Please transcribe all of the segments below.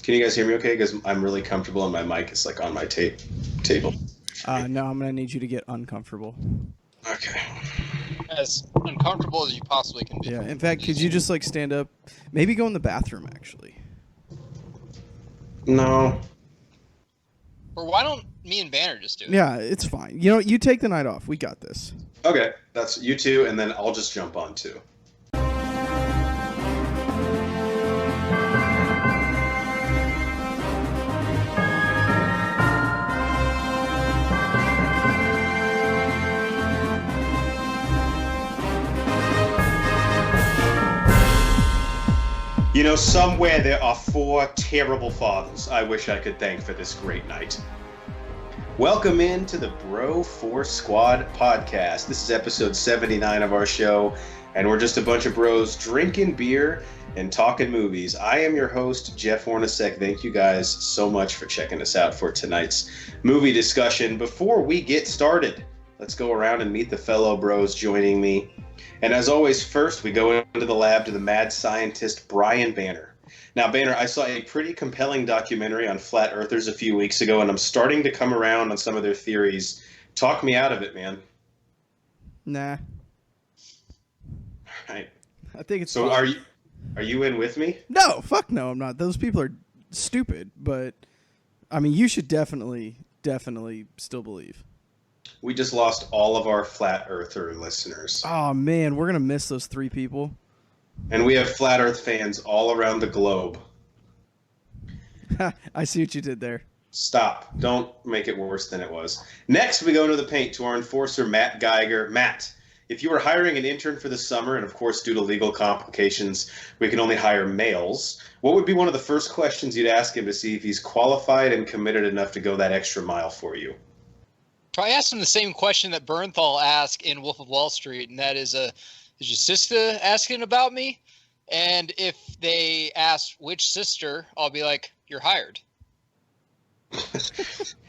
Can you guys hear me okay? Because I'm really comfortable and my mic is like on my table. No, I'm gonna need you to get uncomfortable. Okay. As uncomfortable as you possibly can be. Yeah. In fact, could you just like stand up? Maybe go in the bathroom actually. No. Or why don't me and Banner just do it? Yeah, it's fine. You know, you take the night off. We got this. Okay. That's you two, and then I'll just jump on too. You know, somewhere there are 4 terrible fathers I wish I could thank for this great night. Welcome into the Bro 4 Squad podcast. This is episode 79 of our show, and we're just a bunch of bros drinking beer and talking movies. I am your host, Jeff Hornacek. Thank you guys so much for checking us out for tonight's movie discussion. Before we get started, let's go around and meet the fellow bros joining me. And as always, first we go into the lab to the mad scientist Brian Banner. Now, Banner, I saw a pretty compelling documentary on flat earthers a few weeks ago, and I'm starting to come around on some of their theories. Talk me out of it, man. Nah. Right. I think it's So fine. are you in with me? No, fuck no, I'm not. Those people are stupid, but I mean, you should definitely still believe. We just lost all of our flat earther listeners. Oh man, we're gonna miss those 3 people. And we have flat earth fans all around the globe. I see what you did there. Stop. Don't make it worse than it was. Next, we go into the paint to our enforcer, Matt Geiger. Matt, if you were hiring an intern for the summer, and of course, due to legal complications, we can only hire males, what would be one of the first questions you'd ask him to see if he's qualified and committed enough to go that extra mile for you? I asked him the same question that Bernthal asked in Wolf of Wall Street, and that is your sister asking about me? And if they ask which sister, I'll be like, you're hired.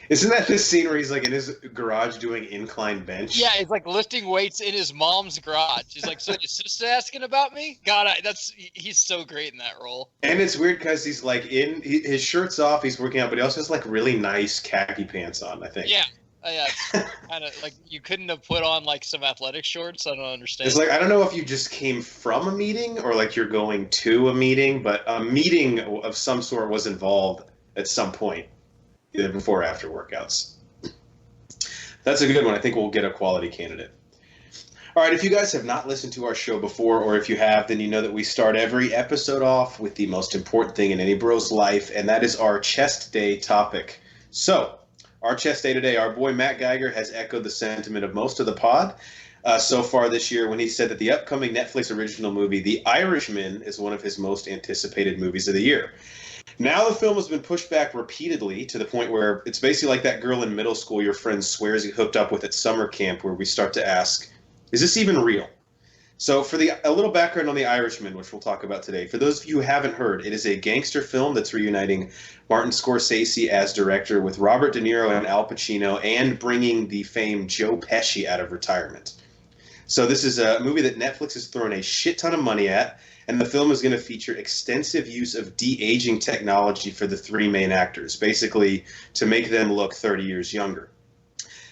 Isn't that the scene where he's like in his garage doing incline bench? Yeah, he's like lifting weights in his mom's garage. He's like, so your sister asking about me? God, he's so great in that role. And it's weird because he's like his shirt's off, he's working out, but he also has like really nice khaki pants on, I think. Yeah. Yeah, kind of like you couldn't have put on like some athletic shorts. I don't understand. It's like, I don't know if you just came from a meeting or like you're going to a meeting, but a meeting of some sort was involved at some point, either before or after workouts. That's a good one. I think we'll get a quality candidate. All right, if you guys have not listened to our show before, or if you have, then you know that we start every episode off with the most important thing in any bro's life, and that is our chest day topic. So, our chest day today, our boy Matt Geiger has echoed the sentiment of most of the pod so far this year when he said that the upcoming Netflix original movie, The Irishman, is one of his most anticipated movies of the year. Now the film has been pushed back repeatedly to the point where it's basically like that girl in middle school your friend swears he hooked up with at summer camp, where we start to ask, is this even real? So for a little background on The Irishman, which we'll talk about today, for those of you who haven't heard, it is a gangster film that's reuniting Martin Scorsese as director with Robert De Niro and Al Pacino, and bringing the famed Joe Pesci out of retirement. So this is a movie that Netflix has thrown a shit ton of money at, and the film is going to feature extensive use of de-aging technology for the 3 main actors, basically to make them look 30 years younger.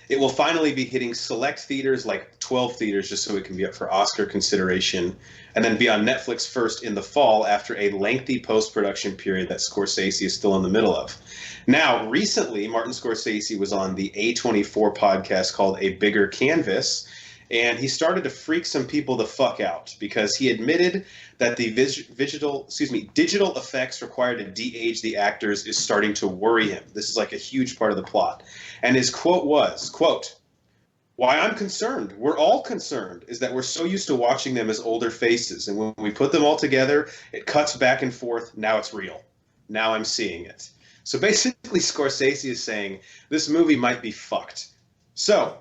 It will finally be hitting select theaters, like 12 theaters, just so it can be up for Oscar consideration, and then be on Netflix first in the fall after a lengthy post-production period that Scorsese is still in the middle of. Now, recently, Martin Scorsese was on the A24 podcast called A Bigger Canvas, and he started to freak some people the fuck out because he admitted that the digital effects required to de-age the actors is starting to worry him. This is like a huge part of the plot. And his quote was, quote, "Why I'm concerned, we're all concerned, is that we're so used to watching them as older faces. And when we put them all together, it cuts back and forth. Now it's real. Now I'm seeing it." So basically, Scorsese is saying this movie might be fucked. So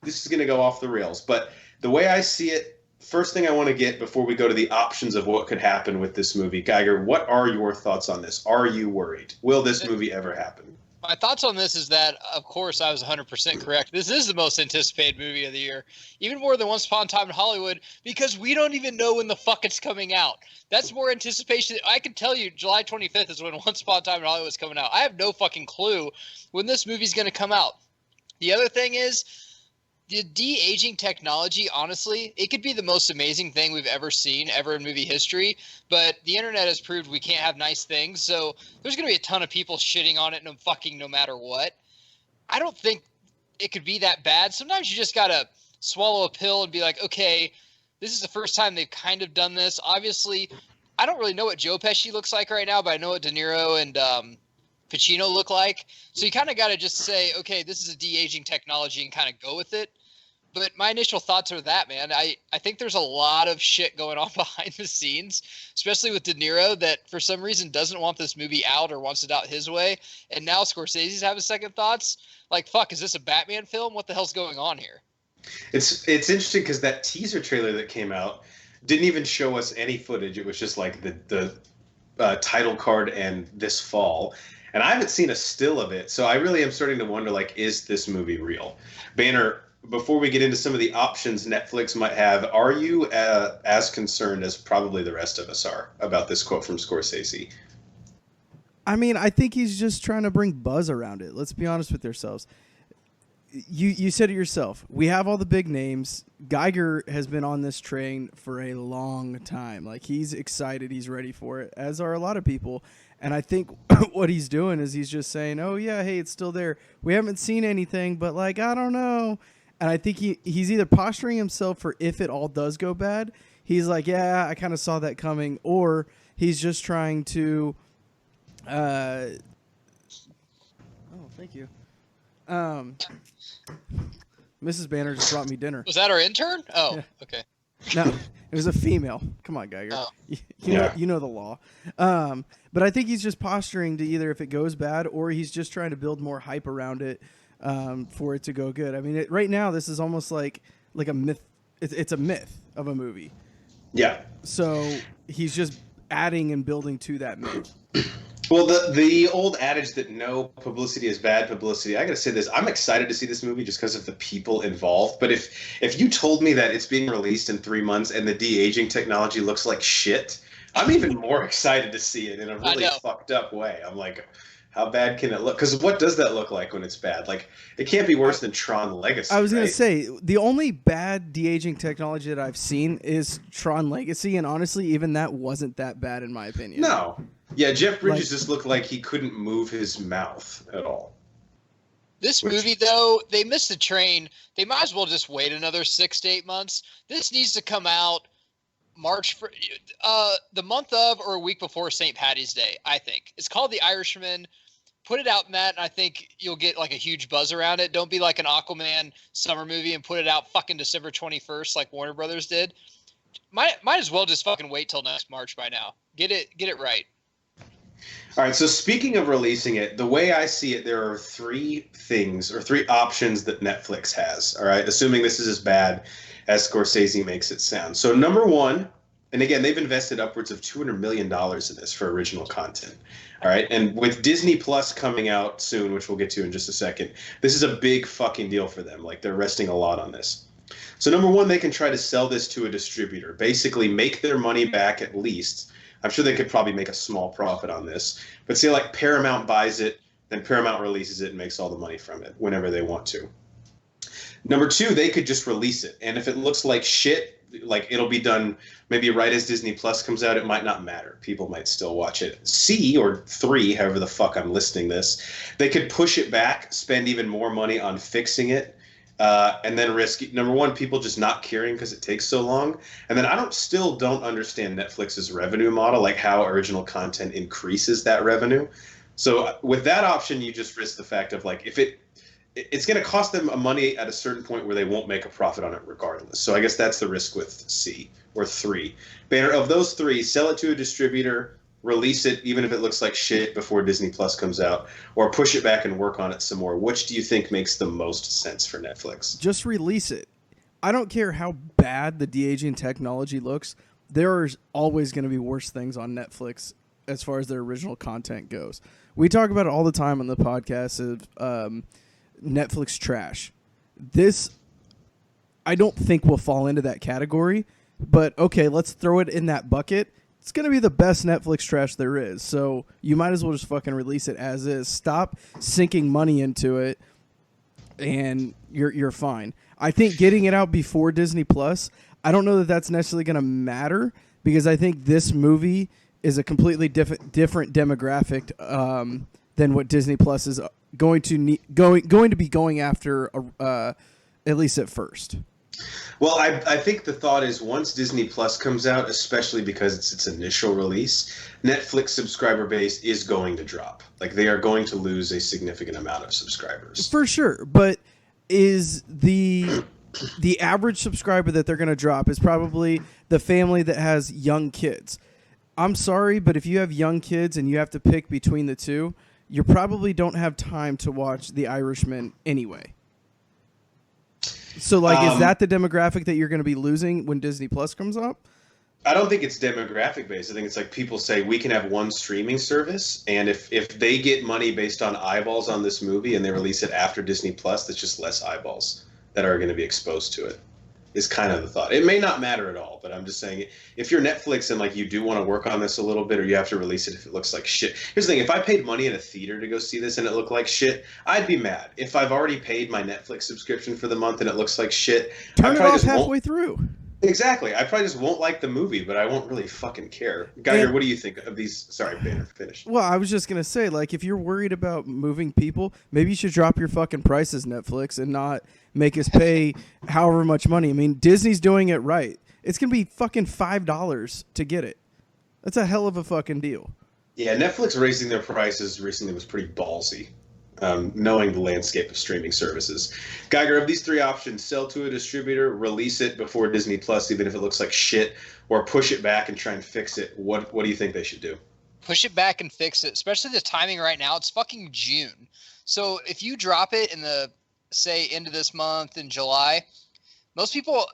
this is going to go off the rails, but the way I see it, first thing I want to get before we go to the options of what could happen with this movie, Geiger, what are your thoughts on this? Are you worried? Will this movie ever happen? My thoughts on this is that, of course, I was 100% correct. This is the most anticipated movie of the year, even more than Once Upon a Time in Hollywood, because we don't even know when the fuck it's coming out. That's more anticipation. I can tell you July 25th is when Once Upon a Time in Hollywood is coming out. I have no fucking clue when this movie's going to come out. The other thing is, the de-aging technology, honestly, it could be the most amazing thing we've ever seen ever in movie history, but the internet has proved we can't have nice things, so there's going to be a ton of people shitting on it no matter what. I don't think it could be that bad. Sometimes you just got to swallow a pill and be like, okay, this is the first time they've kind of done this. Obviously, I don't really know what Joe Pesci looks like right now, but I know what De Niro and Pacino look like. So you kind of got to just say, okay, this is a de-aging technology and kind of go with it. But my initial thoughts are that, man. I think there's a lot of shit going on behind the scenes, especially with De Niro, that for some reason doesn't want this movie out or wants it out his way. And now Scorsese's having second thoughts. Like, fuck, is this a Batman film? What the hell's going on here? It's interesting because that teaser trailer that came out didn't even show us any footage. It was just like the title card and this fall. And I haven't seen a still of it. So I really am starting to wonder, like, is this movie real? Banner, before we get into some of the options Netflix might have, are you as concerned as probably the rest of us are about this quote from Scorsese? I mean, I think he's just trying to bring buzz around it. Let's be honest with ourselves. You said it yourself. We have all the big names. Geiger has been on this train for a long time. Like, he's excited. He's ready for it, as are a lot of people. And I think what he's doing is he's just saying, oh, yeah, hey, it's still there. We haven't seen anything, but, like, I don't know. And I think he's either posturing himself for if it all does go bad. He's like, yeah, I kind of saw that coming. Or he's just trying to oh, thank you. Mrs. Banner just brought me dinner. Was that our intern? Oh, yeah. Okay. No, it was a female. Come on, Geiger. Oh. You know the law. But I think he's just posturing to either if it goes bad or he's just trying to build more hype around it for it to go good. I mean, right now this is almost like a myth. It's a myth of a movie. Yeah. So he's just adding and building to that myth. Well, the old adage that no publicity is bad publicity, I got to say this. I'm excited to see this movie just because of the people involved. But if you told me that it's being released in 3 months and the de-aging technology looks like shit, I'm even more excited to see it in a really fucked up way. I'm like, how bad can it look? Because what does that look like when it's bad? Like, it can't be worse than Tron Legacy. I was going to say, the only bad de-aging technology that I've seen is Tron Legacy. And honestly, even that wasn't that bad in my opinion. No. Yeah, Jeff Bridges just looked like he couldn't move his mouth at all. This movie, though, they missed the train. They might as well just wait another 6 to 8 months. This needs to come out the month of or a week before St. Paddy's Day, I think. It's called The Irishman. Put it out in that, and I think you'll get like a huge buzz around it. Don't be like an Aquaman summer movie and put it out fucking December 21st like Warner Brothers did. Might as well just fucking wait till next March by now. Get it right. All right, so speaking of releasing it, the way I see it, there are three options that Netflix has, all right, assuming this is as bad as Scorsese makes it sound. So number one, and again, they've invested upwards of $200 million in this for original content, all right? And with Disney Plus coming out soon, which we'll get to in just a second, this is a big fucking deal for them. Like, they're resting a lot on this. So number one, they can try to sell this to a distributor, basically make their money back at least. I'm sure they could probably make a small profit on this. But say like Paramount buys it, then Paramount releases it and makes all the money from it whenever they want to. Number two, they could just release it. And if it looks like shit, like it'll be done maybe right as Disney Plus comes out, it might not matter. People might still watch it. C, or three, however the fuck I'm listing this, they could push it back, spend even more money on fixing it, and then risk, number one, people just not caring because it takes so long. And then I still don't understand Netflix's revenue model, like how original content increases that revenue. So with that option, you just risk the fact of like, if it's going to cost them money at a certain point where they won't make a profit on it regardless. So I guess that's the risk with C, or three. Banner, of those three, sell it to a distributor, release it even if it looks like shit before Disney Plus comes out, or push it back and work on it some more. Which do you think makes the most sense for Netflix? Just release it. I don't care how bad the de-aging technology looks. There is always going to be worse things on Netflix as far as their original content goes. We talk about it all the time on the podcast of Netflix trash. This, I don't think will fall into that category, but okay, let's throw it in that bucket. It's going to be the best Netflix trash there is, so you might as well just fucking release it as is. Stop sinking money into it, and you're fine. I think getting it out before Disney Plus, I don't know that that's necessarily going to matter, because I think this movie is a completely different demographic than what Disney Plus is going to be going after, at least at first. Well, I think the thought is once Disney Plus comes out, especially because it's its initial release, Netflix subscriber base is going to drop. Like, they are going to lose a significant amount of subscribers. For sure, but is the average subscriber that they're going to drop is probably the family that has young kids. I'm sorry, but if you have young kids and you have to pick between the two, you probably don't have time to watch The Irishman anyway. So, like, is that the demographic that you're going to be losing when Disney Plus comes up? I don't think it's demographic based. I think it's like people say we can have one streaming service, and if they get money based on eyeballs on this movie and they release it after Disney Plus, that's just less eyeballs that are going to be exposed to it. Is kind of the thought. It may not matter at all, but I'm just saying, if you're Netflix and like you do want to work on this a little bit, or you have to release it if it looks like shit. Here's the thing: if I paid money in a theater to go see this and it looked like shit, I'd be mad. If I've already paid my Netflix subscription for the month and it looks like shit, turn it off halfway through. Exactly. I probably just won't like the movie, but I won't really fucking care. Geiger, what do you think of these? Sorry, Banner, finish. Well, I was just going to say, like, if you're worried about moving people, maybe you should drop your fucking prices, Netflix, and not make us pay however much money. I mean, Disney's doing it right. It's going to be fucking $5 to get it. That's a hell of a fucking deal. Yeah, Netflix raising their prices recently was pretty ballsy. Knowing the landscape of streaming services. Geiger, of these three options, sell to a distributor, release it before Disney Plus, even if it looks like shit, or push it back and try and fix it, what do you think they should do? Push it back and fix it, especially the timing right now. It's fucking June. So if you drop it in the, say, end of this month in July, most people,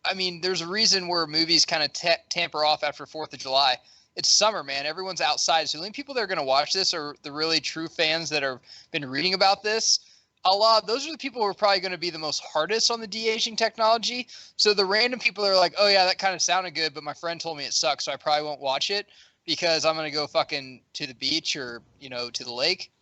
I mean, there's a reason where movies kind of tamper off after 4th of July. It's summer, man. Everyone's outside. So the only people that are going to watch this are the really true fans that have been reading about this. Those are the people who are probably going to be the most hardest on the de-aging technology. So the random people are like, oh, yeah, that kind of sounded good, but my friend told me it sucks, so I probably won't watch it because I'm going to go fucking to the beach or, to the lake.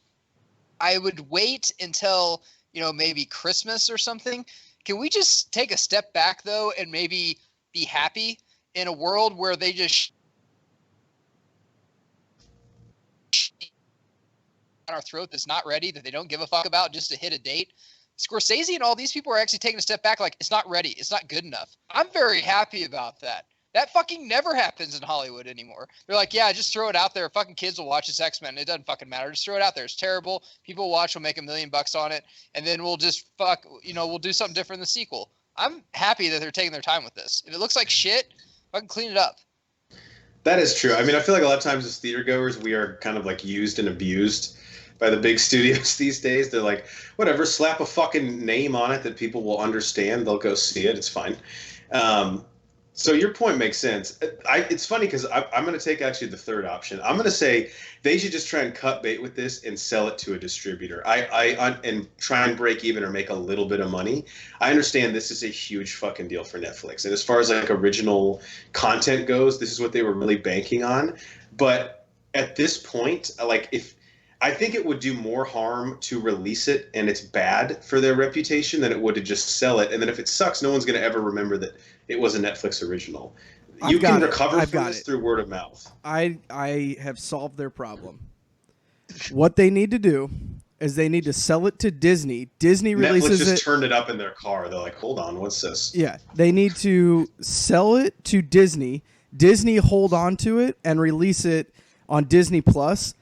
I would wait until, maybe Christmas or something. Can we just take a step back, though, and maybe be happy in a world where they just on our throat that's not ready, that they don't give a fuck about just to hit a date? Scorsese and all these people are actually taking a step back, like, it's not ready, it's not good enough. I'm very happy about that. That fucking never happens in Hollywood anymore. They're like, yeah, just throw it out there. Fucking kids will watch this X-Men. It doesn't fucking matter. Just throw it out there. It's terrible. People will watch. We'll make $1 million on it, and then we'll just we'll do something different in the sequel. I'm happy that they're taking their time with this. If it looks like shit, fucking clean it up. That is true. I mean, I feel like a lot of times as theater goers, we are kind of like used and abused by the big studios these days. They're like, whatever, slap a fucking name on it that people will understand. They'll go see it. It's fine. So your point makes sense. It's funny because I'm going to take actually the third option. I'm going to say they should just try and cut bait with this and sell it to a distributor. And try and break even or make a little bit of money. I understand this is a huge fucking deal for Netflix. And as far as like original content goes, this is what they were really banking on. But at this point, I think it would do more harm to release it and it's bad for their reputation than it would to just sell it. And then if it sucks, no one's going to ever remember that it was a Netflix original. You can recover from this through word of mouth. I have solved their problem. What they need to do is they need to sell it to Disney. Disney releases it. Netflix just turned it up in their car. They're like, hold on, what's this? Yeah, they need to sell it to Disney. Disney hold on to it and release it on Disney Plus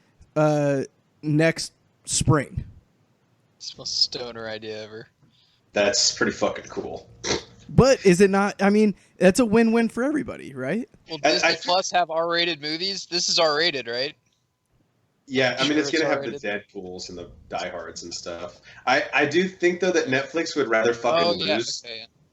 next spring. It's the most stoner idea ever. That's pretty fucking cool. But is it not? I mean, that's a win-win for everybody, right? Well, Disney Plus have R-rated movies. This is R-rated, right? Yeah, I mean, it's going to have the Deadpools and the Diehards and stuff. I do think, though, that Netflix would rather fucking lose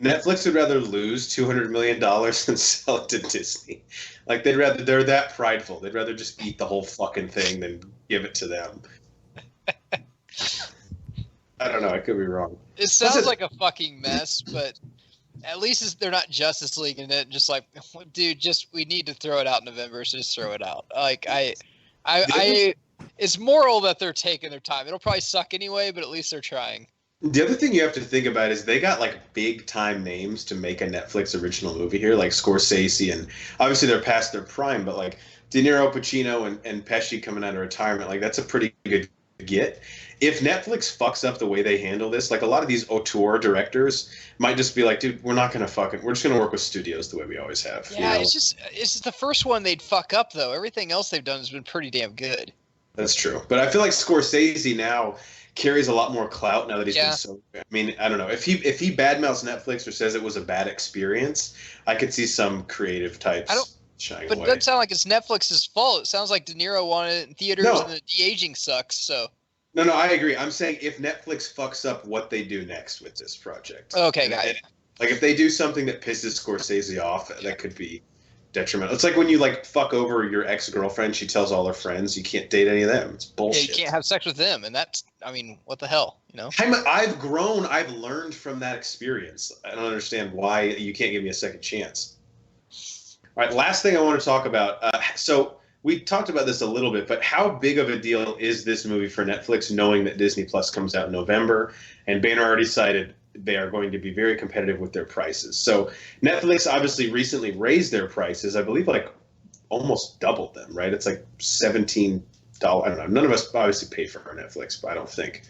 Netflix would rather lose $200 million than sell it to Disney. Like they're that prideful. They'd rather just eat the whole fucking thing than give it to them. I don't know. I could be wrong. It sounds like a fucking mess, but at least they're not Justice League and it just like, dude, we need to throw it out in November, so just throw it out. Like it's moral that they're taking their time. It'll probably suck anyway, but at least they're trying. The other thing you have to think about is they got like big time names to make a Netflix original movie here, like Scorsese, and obviously they're past their prime, but like De Niro, Pacino, and Pesci coming out of retirement, like that's a pretty good get. If Netflix fucks up the way they handle this, like a lot of these auteur directors might just be like, dude, we're not gonna we're just gonna work with studios the way we always have. Yeah, you know? It's just the first one they'd fuck up though. Everything else they've done has been pretty damn good. That's true, but I feel like Scorsese now carries a lot more clout now that he's been so. I mean, I don't know if he badmouths Netflix or says it was a bad experience. I could see some creative types shying away. But it doesn't sound like it's Netflix's fault. It sounds like De Niro wanted it in theaters and the de-aging sucks. So. No, I agree. I'm saying if Netflix fucks up what they do next with this project. Okay, got it. Like if they do something that pisses Scorsese off, that could be detrimental. It's like when you like fuck over your ex-girlfriend, she tells all her friends you can't date any of them. It's bullshit. Yeah, you can't have sex with them, and that's, I mean, what the hell, you know? I've grown, I've learned from that experience. I don't understand why you can't give me a second chance. All right, last thing I want to talk about. So we talked about this a little bit, but how big of a deal is this movie for Netflix, knowing that Disney Plus comes out in November, and Banner already cited they are going to be very competitive with their prices. So Netflix obviously recently raised their prices. I believe like almost doubled them, right? It's like $17. I don't know. None of us obviously paid for our Netflix, but I don't think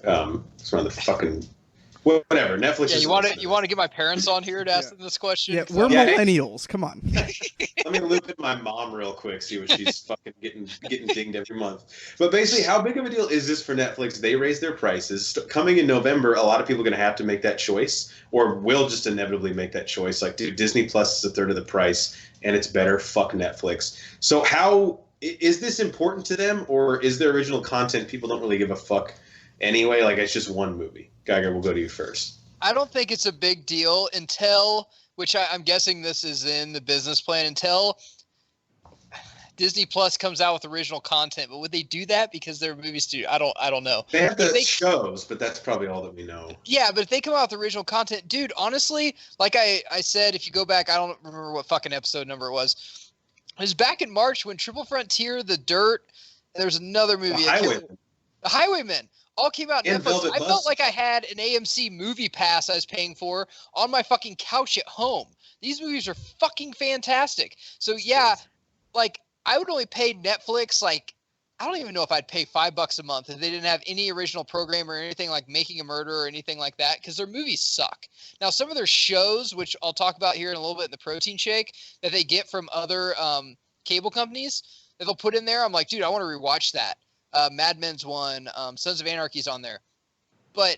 it's one of the fucking whatever. Netflix. Yeah, you want to get my parents on here to ask them this question? Yeah, we're millennials. Come on. Let me loop in my mom real quick, see what she's fucking getting dinged every month. But basically, how big of a deal is this for Netflix? They raised their prices. Coming in November, a lot of people are going to have to make that choice, or will just inevitably make that choice. Like, dude, Disney Plus is a third of the price, and it's better. Fuck Netflix. So how is this important to them, or is their original content people don't really give a fuck anyway? Like, it's just one movie. Geiger, we'll go to you first. I don't think it's a big deal until, which I'm guessing this is in the business plan, until Disney Plus comes out with original content. But would they do that because they're a movie studio? I don't know. They have the shows, but that's probably all that we know. Yeah, but if they come out with original content, dude, honestly, like I said, if you go back, I don't remember what fucking episode number it was. It was back in March when Triple Frontier, The Dirt, and there's another movie. The Highwaymen. All came out on Netflix. I felt like I had an AMC movie pass I was paying for on my fucking couch at home. These movies are fucking fantastic. So yeah, like I would only pay Netflix like I don't even know if I'd pay $5 a month if they didn't have any original program or anything like Making a Murder or anything like that, because their movies suck. Now some of their shows, which I'll talk about here in a little bit in the Protein Shake, that they get from other cable companies that they'll put in there, I'm like, dude, I want to rewatch that. Mad Men's one, Sons of Anarchy's on there, but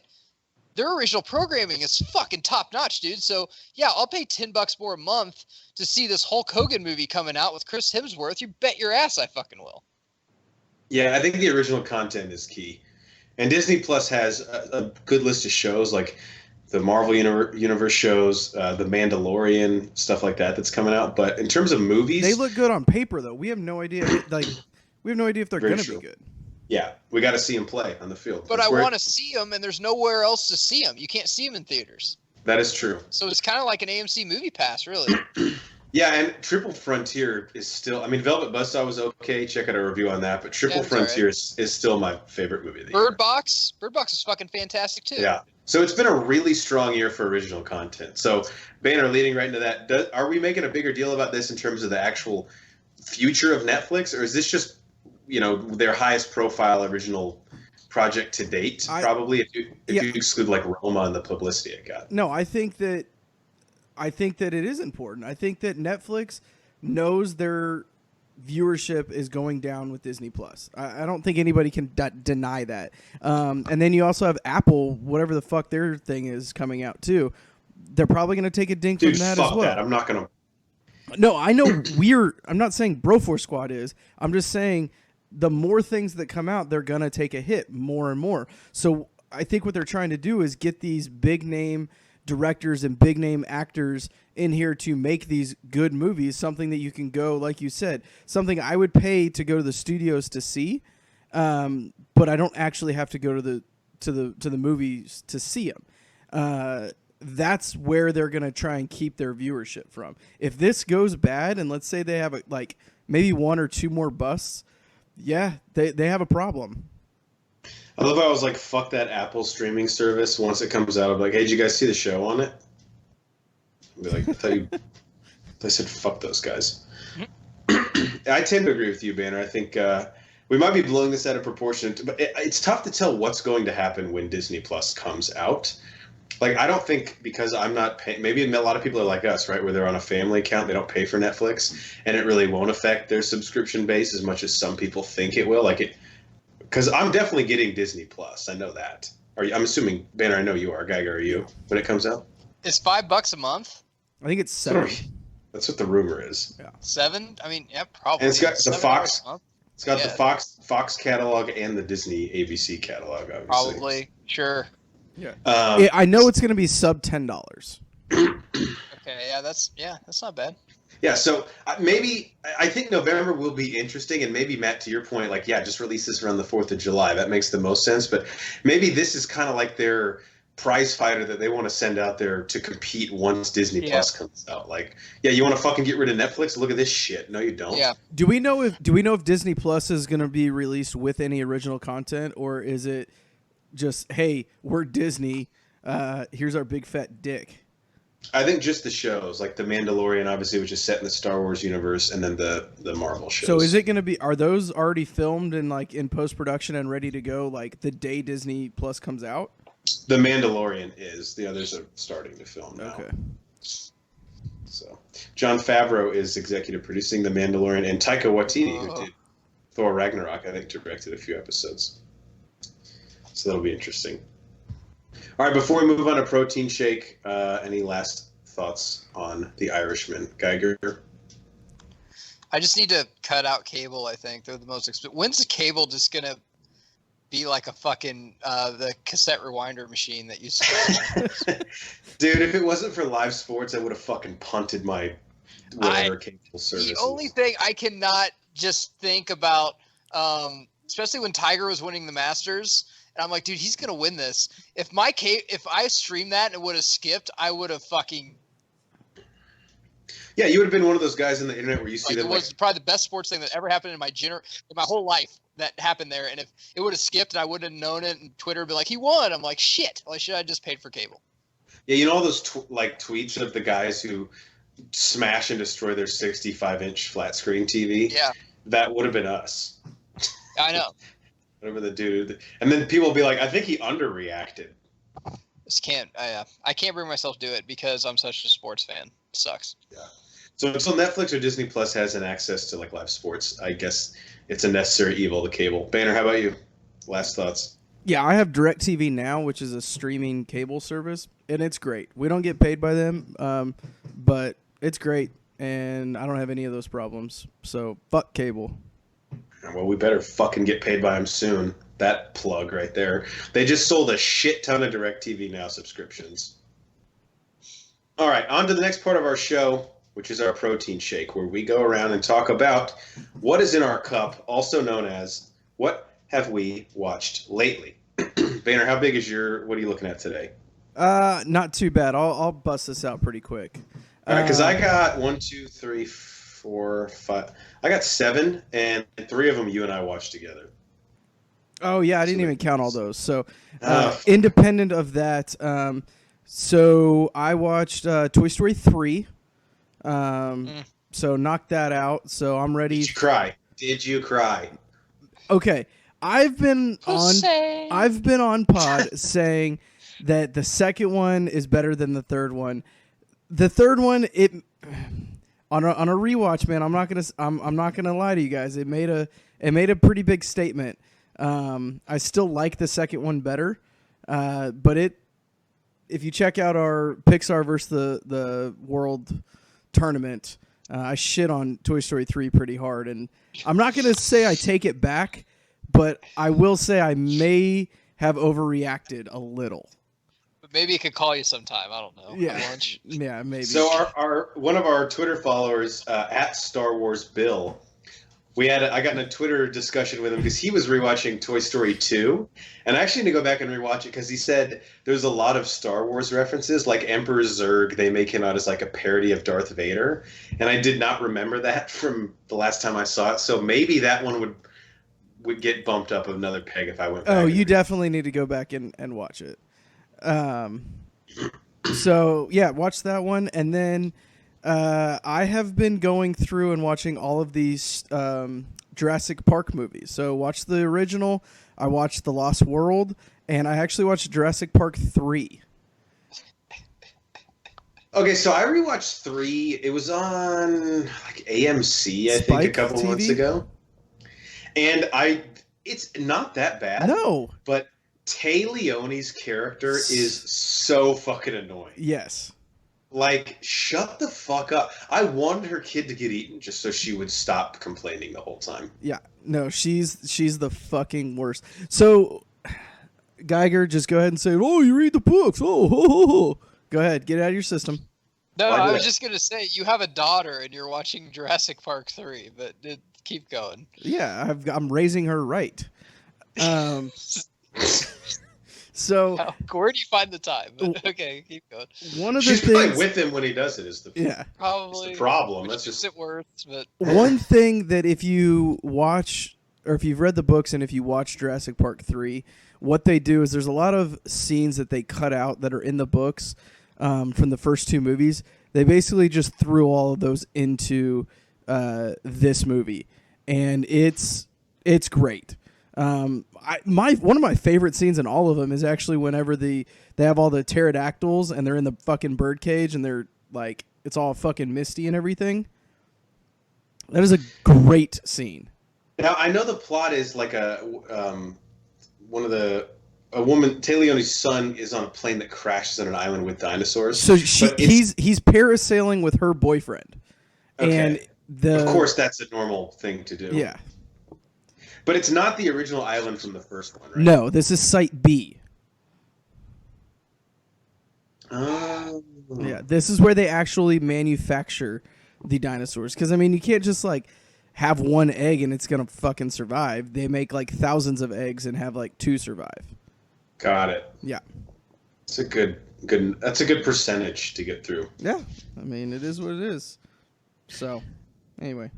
their original programming is fucking top notch, dude. So yeah, I'll pay $10 more a month to see this Hulk Hogan movie coming out with Chris Hemsworth. You bet your ass I fucking will. Yeah, I think the original content is key, and Disney Plus has a good list of shows like the Marvel Universe shows, the Mandalorian, stuff like that that's coming out. But in terms of movies, they look good on paper though. We have no idea. We have no idea if they're going to be good. Yeah, we got to see them play on the field. But I want to see them, and there's nowhere else to see them. You can't see them in theaters. That is true. So it's kind of like an AMC movie pass, really. Yeah, and Triple Frontier is still... I mean, Velvet Buzzsaw was okay. Check out a review on that. But Triple Frontier is still my favorite movie of the year. Bird Box is fucking fantastic, too. Yeah. So it's been a really strong year for original content. So, Banner, leading right into that, are we making a bigger deal about this in terms of the actual future of Netflix? Or is this just... their highest profile original project to date, probably, if you exclude like Roma and the publicity it got. No, I think that it is important. I think that Netflix knows their viewership is going down with Disney Plus. I don't think anybody can deny that. And then you also have Apple, whatever the fuck their thing is coming out too. They're probably going to take a dink from that as well. That. I'm not going to. No, I know I'm not saying Broforce Squad is. I'm just saying the more things that come out, they're going to take a hit more and more. So I think what they're trying to do is get these big name directors and big name actors in here to make these good movies, something that you can go, like you said, something I would pay to go to the studios to see, but I don't actually have to go to the movies to see them. That's where they're going to try and keep their viewership from. If this goes bad, and let's say they have maybe one or two more busts, yeah, they have a problem. I love how I was like, fuck that Apple streaming service. Once it comes out, I'm like, hey, did you guys see the show on it? I'd be like, I said, fuck those guys. I tend to agree with you, Banner. I think we might be blowing this out of proportion, but it's tough to tell what's going to happen when Disney Plus comes out. Like, I don't think, because I'm not paying, maybe a lot of people are like us, right, where they're on a family account, they don't pay for Netflix, and it really won't affect their subscription base as much as some people think it will. Because I'm definitely getting Disney Plus. I know that. I'm assuming, Banner, I know you are. Geiger, are you, when it comes out? It's $5 a month. I think it's 7. That's what the rumor is. Yeah. 7? I mean, yeah, probably. And it's got the Fox. It's got Yeah. the Fox catalog and the Disney ABC catalog, obviously. Probably, sure. Yeah. I know it's going to be sub $10. Okay, yeah, that's not bad. Yeah, so I think November will be interesting, and maybe, Matt, to your point, like, yeah, just release this around the 4th of July. That makes the most sense, but maybe this is kind of like their prize fighter that they want to send out there to compete once Disney Plus comes out. Like, yeah, you want to fucking get rid of Netflix? Look at this shit. No, you don't. Yeah. Do we know if Disney Plus is going to be released with any original content, or is it just, hey, we're Disney, here's our big fat dick? I think just the shows, like The Mandalorian, obviously, which is set in the Star Wars universe, and then the Marvel shows. So is it going to be, are those already filmed and like in post-production and ready to go like the day Disney Plus comes out? The Mandalorian is. The others are starting to film now. Okay. So Jon Favreau is executive producing The Mandalorian, and Taika Waititi, who did Thor Ragnarok, I think directed a few episodes. So that'll be interesting. All right, before we move on to Protein Shake, any last thoughts on The Irishman? Geiger? I just need to cut out cable, I think. They're the most expensive. When's the cable just going to be like a fucking the cassette rewinder machine that used to Dude, if it wasn't for live sports, I would have fucking punted my whatever cable service. The only thing I cannot just think about, especially when Tiger was winning the Masters, and I'm like, dude, he's gonna win this. If I streamed that and it would have skipped, I would have fucking. Yeah, you would have been one of those guys on the internet where you see them. It was probably the best sports thing that ever happened in my whole life. That happened there, and if it would have skipped and I wouldn't have known it, and Twitter would be like, he won. I'm like, shit. Well, I should have just paid for cable. Yeah, you know all those tweets of the guys who smash and destroy their 65-inch flat screen TV? Yeah. That would have been us. I know. Whatever the dude. And then people will be like, I think he underreacted. I can't bring myself to do it because I'm such a sports fan. It sucks. Yeah. So until Netflix or Disney Plus has an access to like live sports, I guess it's a necessary evil, the cable. Banner, how about you? Last thoughts. Yeah, I have DirecTV Now, which is a streaming cable service, and it's great. We don't get paid by them, but it's great, and I don't have any of those problems. So fuck cable. Well, we better fucking get paid by them soon. That plug right there. They just sold a shit ton of DirecTV Now subscriptions. All right, on to the next part of our show, which is our protein shake, where we go around and talk about what is in our cup, also known as what have we watched lately. Banner, how big is what are you looking at today? Not too bad. I'll bust this out pretty quick. All right, because I got 1, 2, 3, 4, 5. I got 7, and 3 of them you and I watched together. Oh yeah, I didn't even count all those. So independent of that, so I watched Toy Story 3. So knock that out. So I'm ready. Did you cry? Did you cry? Okay, I've been on pod saying that the second one is better than the third one. The third one, on a rewatch, man, I'm not gonna lie to you guys. It made a pretty big statement. I still like the second one better, but if you check out our Pixar versus the World tournament, I shit on Toy Story 3 pretty hard, and I'm not gonna say I take it back, but I will say I may have overreacted a little. Maybe he could call you sometime. I don't know. Yeah. At lunch. Yeah, maybe. So our one of our Twitter followers at Star Wars Bill, I got in a Twitter discussion with him because he was rewatching Toy Story 2, and I actually need to go back and rewatch it because he said there's a lot of Star Wars references, like Emperor Zurg. They make him out as like a parody of Darth Vader, and I did not remember that from the last time I saw it. So maybe that one would get bumped up another peg if I went back. Oh, you definitely need to go back and watch it. So yeah, watch that one, and then I have been going through and watching all of these Jurassic Park movies. So watch the original, I watched The Lost World, and I actually watched Jurassic Park 3. Okay, so I rewatched 3. It was on like AMC, I think, Spike a couple TV? months ago. And it's not that bad. No. But Tay Leone's character is so fucking annoying. Yes. Like, shut the fuck up. I wanted her kid to get eaten just so she would stop complaining the whole time. Yeah. No, she's the fucking worst. So, Geiger, just go ahead and say, "Oh, you read the books." Oh. Go ahead, get it out of your system. No, Why I do was that? just gonna say you have a daughter and you're watching Jurassic Park 3, but keep going. Yeah, I'm raising her right. So Where do you find the time? But, okay, keep going. one of the She's probably things, with him when he does it is the Probably it's the problem. which That's makes just it worse, but one thing that if you watch or if you've read the books and if you watch Jurassic Park 3, what they do is there's a lot of scenes that they cut out that are in the books from the first 2 movies. They basically just threw all of those into this movie, and it's great. One of my favorite scenes in all of them is actually whenever they have all the pterodactyls and they're in the fucking bird cage and they're like, it's all fucking misty and everything. That is a great scene. Now I know the plot is like a woman, Tay Leone's son is on a plane that crashes on an island with dinosaurs. So But he's parasailing with her boyfriend. Okay. And of course that's a normal thing to do. Yeah. But it's not the original island from the first one, right? No, this is Site B. Yeah, this is where they actually manufacture the dinosaurs. Because, I mean, you can't just, like, have one egg and it's going to fucking survive. They make, like, thousands of eggs and have, like, 2 survive. Got it. Yeah. It's a good that's a good percentage to get through. Yeah. I mean, it is what it is. So, anyway.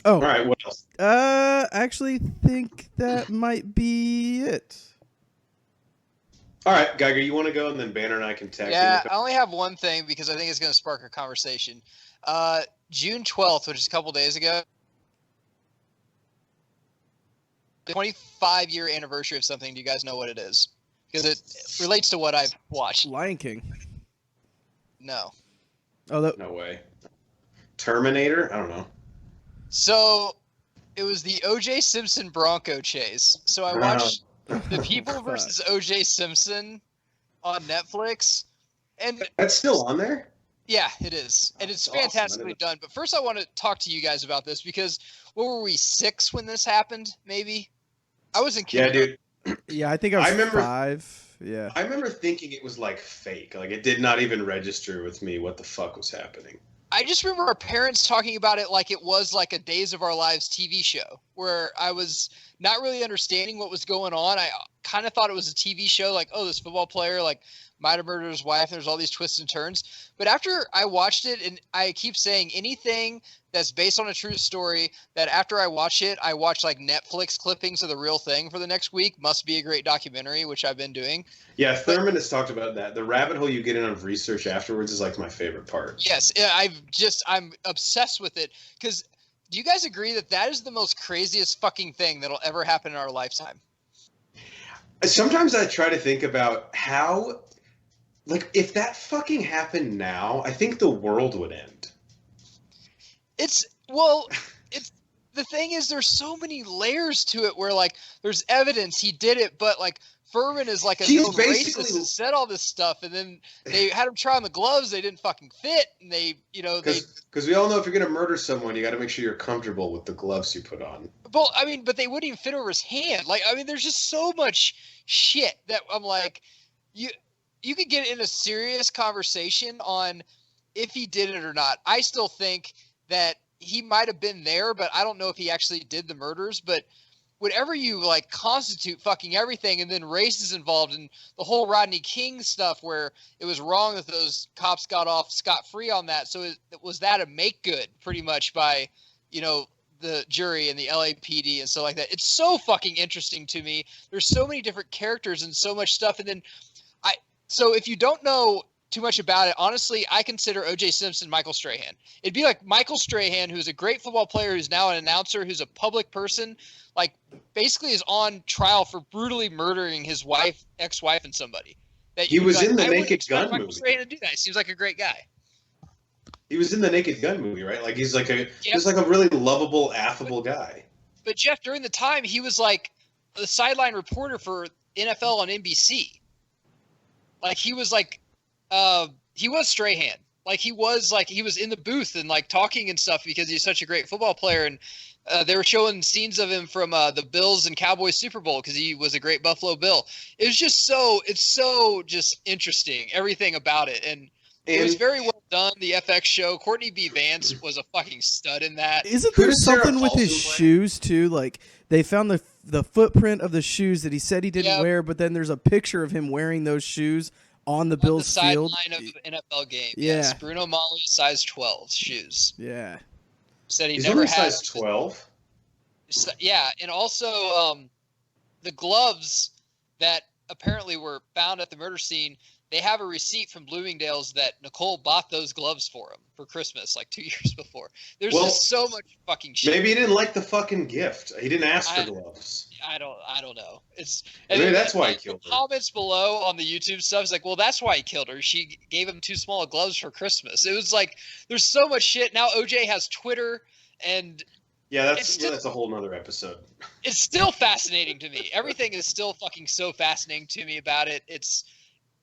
Oh. All right, what else? I actually think that might be it. All right, Geiger, you want to go, and then Banner and I can tag yeah, team. I only have one thing because I think it's going to spark a conversation. June 12th, which is a couple days ago, the 25-year anniversary of something. Do you guys know what it is? Because it relates to what I've watched. Lion King. No. Oh, No way. Terminator? I don't know. So it was the O.J. Simpson Bronco chase. So I watched The People versus O.J. Simpson on Netflix, and That's still on there? yeah, it is, and it's That's awesome. fantastically done. But first, I want to talk to you guys about this because what were we, 6 when this happened? Maybe I was in Yeah, kindergarten. dude. yeah, I think I was I remember- 5. Yeah. I remember thinking it was like fake. Like it did not even register with me what the fuck was happening. I just remember our parents talking about it like it was like a Days of Our Lives TV show where I was not really understanding what was going on. I kind of thought it was a TV show, like, oh, this football player like might have murdered his wife. And there's all these twists and turns. But after I watched it, and I keep saying anything that's based on a true story, that after I watch it, I watch like Netflix clippings of the real thing for the next week. Must be a great documentary, which I've been doing. Yeah, Thurman has talked about that. The rabbit hole you get in of research afterwards is like my favorite part. Yes, I'm obsessed with it because do you guys agree that that is the most craziest fucking thing that'll ever happen in our lifetime? Sometimes I try to think about how, like, if that fucking happened now, I think the world would end. It's the thing is there's so many layers to it where like there's evidence he did it, but like Furman is like a He's known basically- racist and said all this stuff, and then they had him try on the gloves, they didn't fucking fit, and they Because we all know if you're gonna murder someone, you got to make sure you're comfortable with the gloves you put on. well, I mean, but they wouldn't even fit over his hand. Like, I mean, there's just so much shit that I'm like, you could get in a serious conversation on if he did it or not. I still think that he might have been there, but I don't know if he actually did the murders. But whenever you like constitute fucking everything, and then race is involved, and the whole Rodney King stuff where it was wrong that those cops got off scot-free on that. So was that a make good pretty much by, the jury and the LAPD and stuff like that? It's so fucking interesting to me. There's so many different characters and so much stuff. And then so if you don't know too much about it, honestly, I consider O.J. Simpson Michael Strahan. It'd be like Michael Strahan, who's a great football player, who's now an announcer, who's a public person, like basically is on trial for brutally murdering his ex-wife and somebody. That he was in the I wouldn't Naked expect Gun Michael movie. Strahan to do that. He seems like a great guy. He was in the Naked Gun movie, right? Like he's like he's like a really lovable, affable guy. But Jeff, during the time, he was like the sideline reporter for NFL on NBC. Like he was like, he was Strahan. Like he was in the booth and like talking and stuff because he's such a great football player. And they were showing scenes of him from the Bills and Cowboys Super Bowl because he was a great Buffalo Bill. It's so just interesting, everything about it. And it was very well done. The FX show, Courtney B. Vance was a fucking stud in that. Isn't there something with his shoes too? Like they found the footprint of the shoes that he said he didn't wear, but then there's a picture of him wearing those shoes on the Bills field. Sideline of an NFL game. Yeah. Yes, Bruno Mali, size 12 shoes. Yeah. Said He's never only had size 12. Yeah, and also the gloves that apparently were found at the murder scene. They have a receipt from Bloomingdale's that Nicole bought those gloves for him for Christmas like 2 years before. There's just so much fucking shit. Maybe he didn't like the fucking gift. He didn't ask for gloves. I don't know. Maybe that's why he killed her. Comments below on the YouTube stuff is like, well, that's why he killed her. She gave him too small gloves for Christmas. It was like, there's so much shit. Now OJ has Twitter, and yeah, that's a whole nother episode. It's still fascinating to me. Everything is still fucking so fascinating to me about it.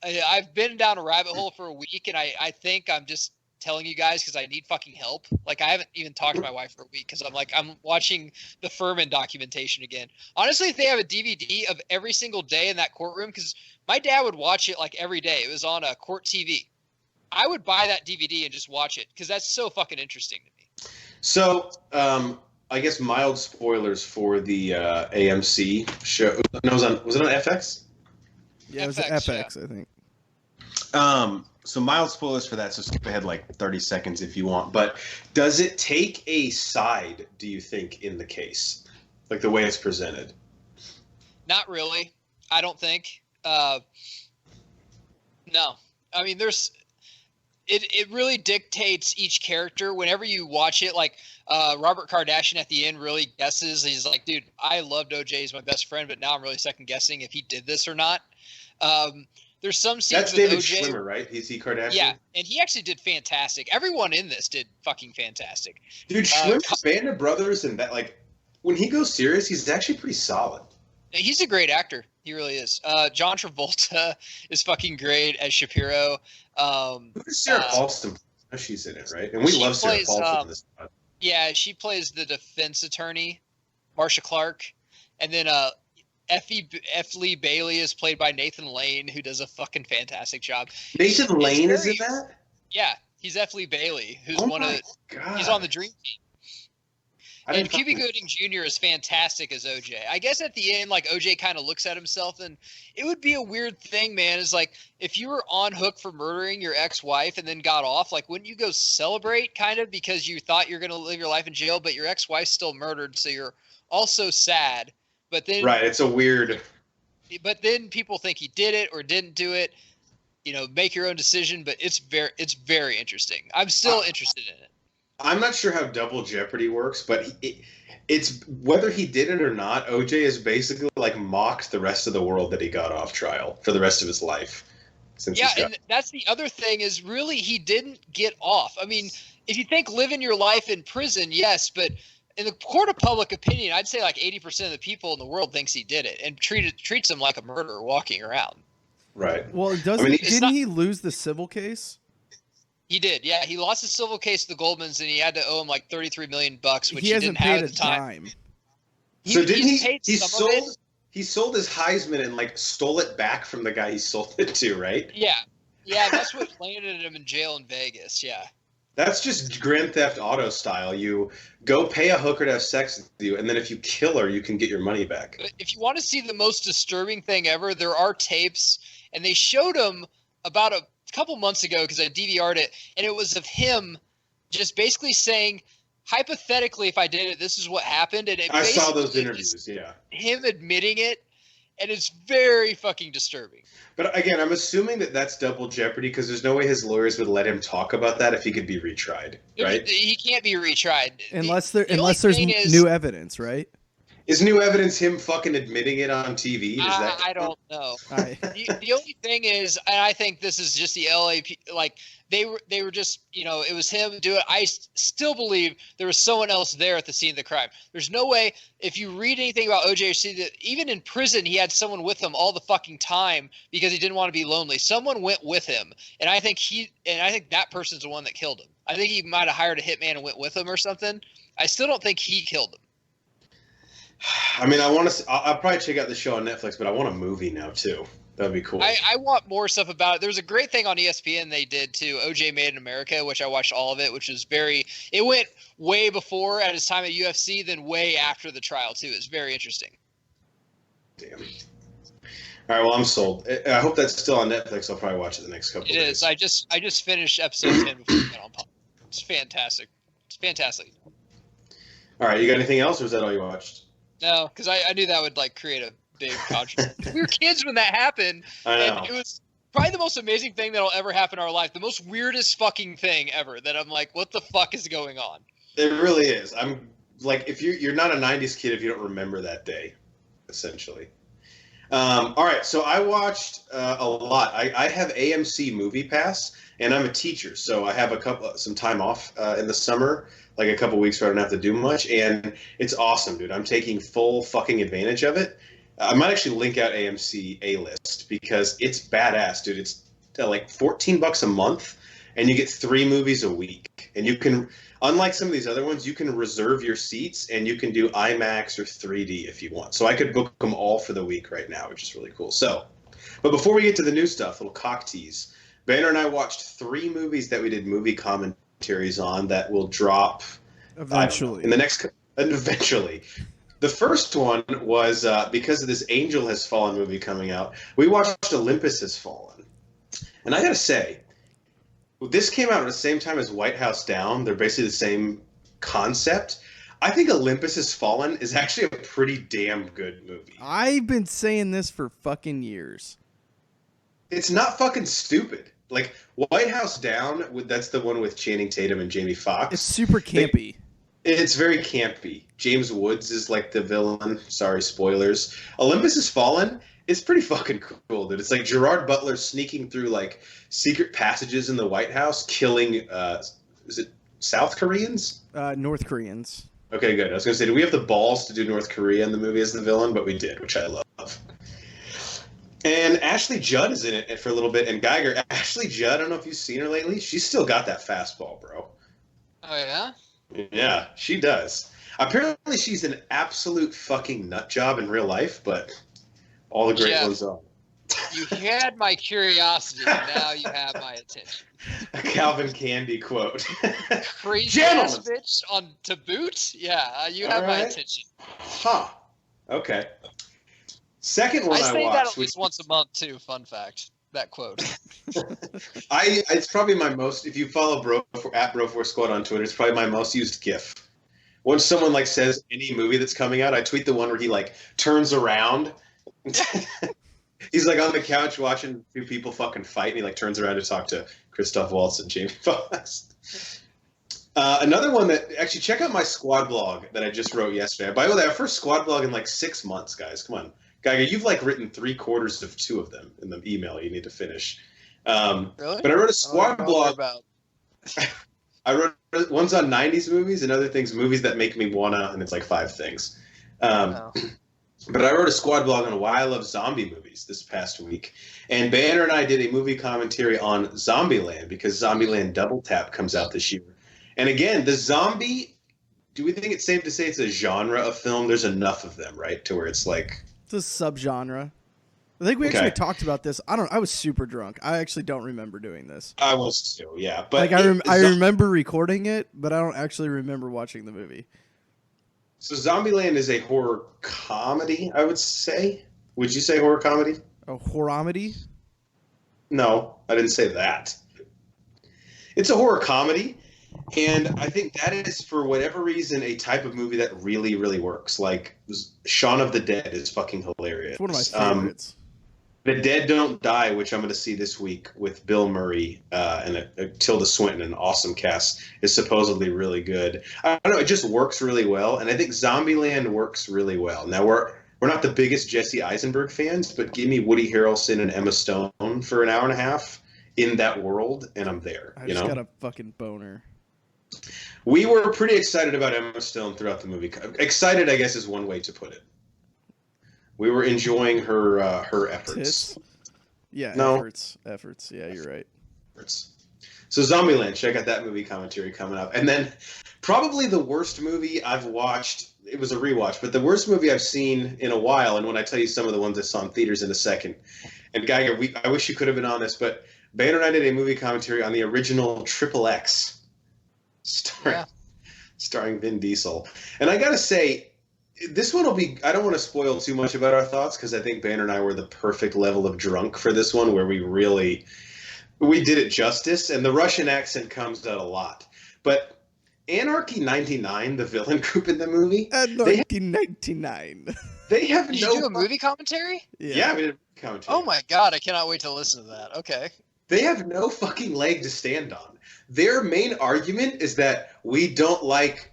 I've been down a rabbit hole for a week, and I think I'm just telling you guys because I need fucking help. Like, I haven't even talked to my wife for a week because I'm watching the Furman documentation again. Honestly, if they have a DVD of every single day in that courtroom, because my dad would watch it like every day. It was on a court TV. I would buy that DVD and just watch it because that's so fucking interesting to me. So, I guess mild spoilers for the AMC show. No, was it on FX? Yeah, it was FX, I think. So mild spoilers for that, so skip ahead like 30 seconds if you want. But does it take a side, do you think, in the case? Like the way it's presented? Not really. I don't think. No. I mean, it really dictates each character. Whenever you watch it, like Robert Kardashian at the end really guesses. He's like, dude, I loved OJ. He's my best friend, but now I'm really second guessing if he did this or not. There's some scenes That's with David OJ. Schwimmer, right? Is he Kardashian? Yeah, and he actually did fantastic. Everyone in this did fucking fantastic. Dude, Schwimmer's Band of Brothers and that, like, when he goes serious, he's actually pretty solid. He's a great actor. He really is. John Travolta is fucking great as Shapiro. Who does Sarah Paulson play? She's in it, right? And we love Sarah Paulson in this pod. Yeah, she plays the defense attorney, Marcia Clark. And then F. Lee Bailey is played by Nathan Lane, who does a fucking fantastic job. Nathan Lane is in that? Yeah, he's F. Lee Bailey, who's God. He's on the Dream Team. And Cuba Gooding Jr. is fantastic as OJ. I guess at the end, like, OJ kind of looks at himself, and it would be a weird thing, man. Is like, if you were on hook for murdering your ex-wife and then got off, like, wouldn't you go celebrate, kind of, because you thought you're going to live your life in jail, but your ex-wife's still murdered, so you're also sad. But then, right, it's a weird. But then people think he did it or didn't do it. You know, make your own decision. But it's very interesting. I'm still interested in it. I'm not sure how Double Jeopardy works, but it's whether he did it or not. OJ has basically like mocked the rest of the world that he got off trial for the rest of his life. And that's the other thing is really he didn't get off. I mean, if you think living your life in prison, yes, but in the court of public opinion, I'd say like 80% of the people in the world thinks he did it and treats him like a murderer walking around. Right. Well, didn't he lose the civil case? He did. Yeah, he lost his civil case to the Goldmans, and he had to owe him like $33 million, which he hasn't didn't have paid at the time. dime. So didn't he sold? he sold his Heisman and like stole it back from the guy he sold it to, right? Yeah. Yeah, that's what landed him in jail in Vegas. Yeah. That's just Grand Theft Auto style. You go pay a hooker to have sex with you, and then if you kill her, you can get your money back. But if you want to see the most disturbing thing ever, there are tapes, and they showed them about a couple months ago because I DVR'd it, and it was of him just basically saying, hypothetically, if I did it, this is what happened. And I saw those interviews, yeah. Him admitting it, and it's very fucking disturbing. But again, I'm assuming that that's double jeopardy because there's no way his lawyers would let him talk about that if he could be retried, right? He can't be retried unless there's new evidence, right? Is new evidence him fucking admitting it on TV? I don't know. The only thing is, and I think this is just the LAP, like they were just, it was him do it. I still believe there was someone else there at the scene of the crime. There's no way, if you read anything about OJ, see that even in prison he had someone with him all the fucking time because he didn't want to be lonely. Someone went with him, and I think that person's the one that killed him. I think he might have hired a hitman and went with him or something. I still don't think he killed him. I mean, I'll probably check out the show on Netflix, but I want a movie now too. That'd be cool. I want more stuff about it. There's a great thing on ESPN they did too, OJ Made in America, which I watched all of it, which is it went way before at his time at UFC, then way after the trial too. It's very interesting. Damn. All right, well, I'm sold. I hope that's still on Netflix. I'll probably watch it the next couple of days. It is. I just finished episode 10 before we got on pop. It's fantastic. It's fantastic. All right, you got anything else, or is that all you watched? No, because I knew that would create a big controversy. We were kids when that happened, and it was probably the most amazing thing that'll ever happen in our life. The most weirdest fucking thing ever. That I'm like, what the fuck is going on? It really is. I'm like, if you're not a '90s kid if you don't remember that day, essentially. All right, so I watched a lot. I have AMC Movie Pass, and I'm a teacher, so I have some time off in the summer. Like a couple weeks where I don't have to do much, and it's awesome, dude. I'm taking full fucking advantage of it. I might actually link out AMC A-List because it's badass, dude. It's like $14 a month, and you get 3 movies a week. And you can, unlike some of these other ones, you can reserve your seats, and you can do IMAX or 3D if you want. So I could book them all for the week right now, which is really cool. So, but before we get to the new stuff, little cock tease. Banner and I watched 3 movies that we did movie commentaries on that will drop eventually eventually. The first one was because of this Angel Has Fallen movie coming out. We watched Olympus Has Fallen, and I gotta say, this came out at the same time as White House Down. They're basically the same concept. I think Olympus Has Fallen is actually a pretty damn good movie. I've been saying this for fucking years. It's not fucking stupid. Like, White House Down, that's the one with Channing Tatum and Jamie Foxx. It's super campy. It's very campy. James Woods is like the villain. Sorry, spoilers. Olympus Has Fallen is pretty fucking cool, dude. It's like Gerard Butler sneaking through like secret passages in the White House, killing, is it South Koreans? North Koreans. Okay, good. I was going to say, do we have the balls to do North Korea in the movie as the villain? But we did, which I love. And Ashley Judd is in it for a little bit, and Geiger. Ashley Judd, I don't know if you've seen her lately. She's still got that fastball, bro. Oh, yeah? Yeah, she does. Apparently, she's an absolute fucking nut job in real life, but all the great ones are. You had my curiosity, and now you have my attention. A Calvin Candy quote. Crazy ass bitch to boot? Yeah, you have my attention. Huh. Okay. Second one I say watched, that at least once a month too. Fun fact, that quote. It's probably my most. If you follow Bro4 Squad on Twitter, it's probably my most used GIF. Once someone like says any movie that's coming out, I tweet the one where he like turns around. He's like on the couch watching 2 people fucking fight, and he like turns around to talk to Christoph Waltz and Jamie Foxx. Another one that actually check out my squad blog that I just wrote yesterday. By the way, our first squad blog in like 6 months, guys. Come on. Geiger, you've like written 3/4 of 2 of them in the email you need to finish. Really? But I wrote a squad blog. I wrote one's on 90s movies and other things, movies that make me wanna, and it's like 5 things. But I wrote a squad blog on why I love zombie movies this past week. And Banner and I did a movie commentary on Zombieland because Zombieland Double Tap comes out this year. And again, the zombie, do we think it's safe to say it's a genre of film? There's enough of them, right? To where it's like... It's a subgenre. I think we actually talked about this. I was super drunk. I actually don't remember doing this. I was too, yeah. But like I remember recording it, but I don't actually remember watching the movie. So Zombieland is a horror comedy, I would say. Would you say horror comedy? A horror-comedy? No, I didn't say that. It's a horror comedy, and I think that is, for whatever reason, a type of movie that really, really works. Like, Shaun of the Dead is fucking hilarious. It's one of my favorites. The Dead Don't Die, which I'm going to see this week with Bill Murray and Tilda Swinton, an awesome cast, is supposedly really good. I don't know, it just works really well, and I think Zombieland works really well. Now, we're not the biggest Jesse Eisenberg fans, but give me Woody Harrelson and Emma Stone for an hour and a half in that world, and I'm there. I just got a fucking boner. We were pretty excited about Emma Stone throughout the movie. Excited, I guess, is one way to put it. We were enjoying her efforts. Tits? Yeah, no. Efforts. Yeah, you're right. So Zombieland, check out that movie commentary coming up. And then probably the worst movie I've watched, it was a rewatch, but the worst movie I've seen in a while, and when I tell you some of the ones I saw in theaters in a second, and Geiger, I wish you could have been on this, but Banner and I did a movie commentary on the original Triple X, starring Vin Diesel. And I gotta say, this one will be, I don't want to spoil too much about our thoughts, because I think Banner and I were the perfect level of drunk for this one, where we did it justice, and the Russian accent comes out a lot. But Anarchy 99, the villain group in the movie, Anarchy 99. They have Did you do a movie commentary? Yeah, we did a commentary. Oh my god, I cannot wait to listen to that. Okay. They have no fucking leg to stand on. Their main argument is that we don't like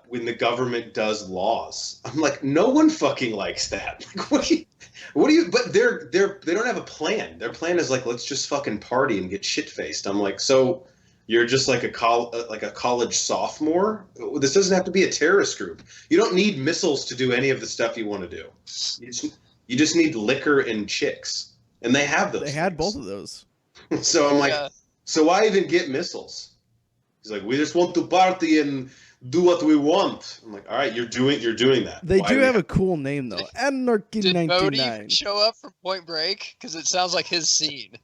when the government does laws. I'm like, no one fucking likes that. Like, what do you? But they don't have a plan. Their plan is like, let's just fucking party and get shit faced. I'm like, so you're just like a college sophomore? This doesn't have to be a terrorist group. You don't need missiles to do any of the stuff you want to do. You just need liquor and chicks, and they have those. They had both of those. So I'm like, so why even get missiles? He's like, we just want to party and do what we want. I'm like, all right, you're doing that. They do have a cool name though, Anarchy 99. Did Bodhi show up for Point Break? Because it sounds like his scene.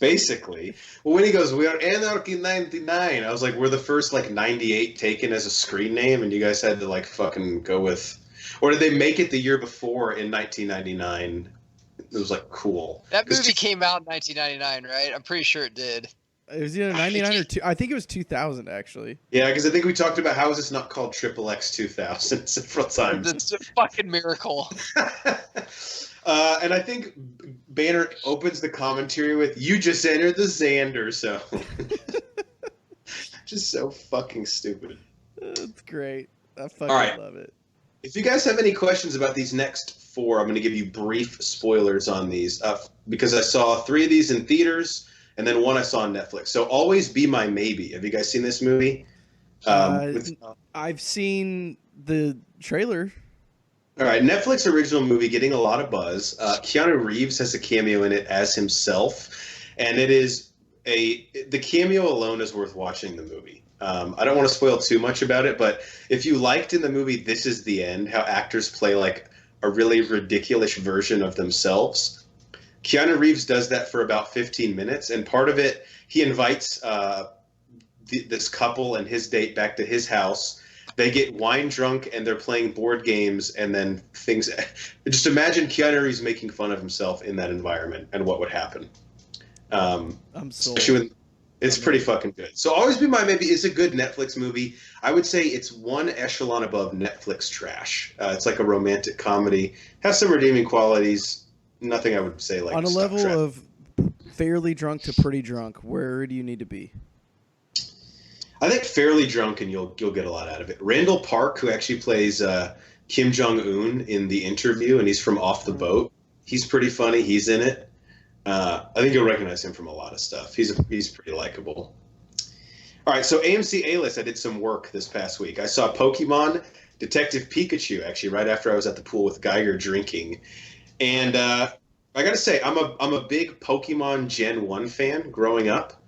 Basically, well, when he goes, we are Anarchy 99. I was like, we're the first 98 taken as a screen name, and you guys had to fucking go with, or did they make it the year before in 1999? It was cool. That movie came out in 1999, right? I'm pretty sure it did. It was either 99 or 2. I think it was 2000 actually. Yeah, because I think we talked about how is this not called Triple X 2000 several times. It's a fucking miracle. And I think Banner opens the commentary with, "You just entered the Xander zone." Just so fucking stupid. That's great. I fucking love it. If you guys have any questions about these next 4, I'm going to give you brief spoilers on these because I saw 3 of these in theaters and then 1 I saw on Netflix. So Always Be My Maybe. Have you guys seen this movie? I've seen the trailer. All right, Netflix original movie getting a lot of buzz. Keanu Reeves has a cameo in it as himself, and it is the cameo alone is worth watching the movie. I don't want to spoil too much about it, but if you liked in the movie This Is the End, how actors play a really ridiculous version of themselves, Keanu Reeves does that for about 15 minutes, and part of it, he invites this couple and his date back to his house. They get wine drunk and they're playing board games, and then things. Just imagine Keanu Reeves making fun of himself in that environment and what would happen. I'm sold. It's pretty fucking good. So Always Be My Maybe is a good Netflix movie. I would say it's one echelon above Netflix trash. It's like a romantic comedy. Has some redeeming qualities. Nothing I would say on a level of fairly drunk to pretty drunk. Where do you need to be? I think fairly drunk, and you'll get a lot out of it. Randall Park, who actually plays Kim Jong-un in The Interview, and he's from Off the Boat. He's pretty funny. He's in it. I think you'll recognize him from a lot of stuff. He's pretty likable. All right, so AMC A-List, I did some work this past week. I saw Pokemon, Detective Pikachu, actually, right after I was at the pool with Geiger drinking. And I got to say, I'm a big Pokemon Gen 1 fan growing up.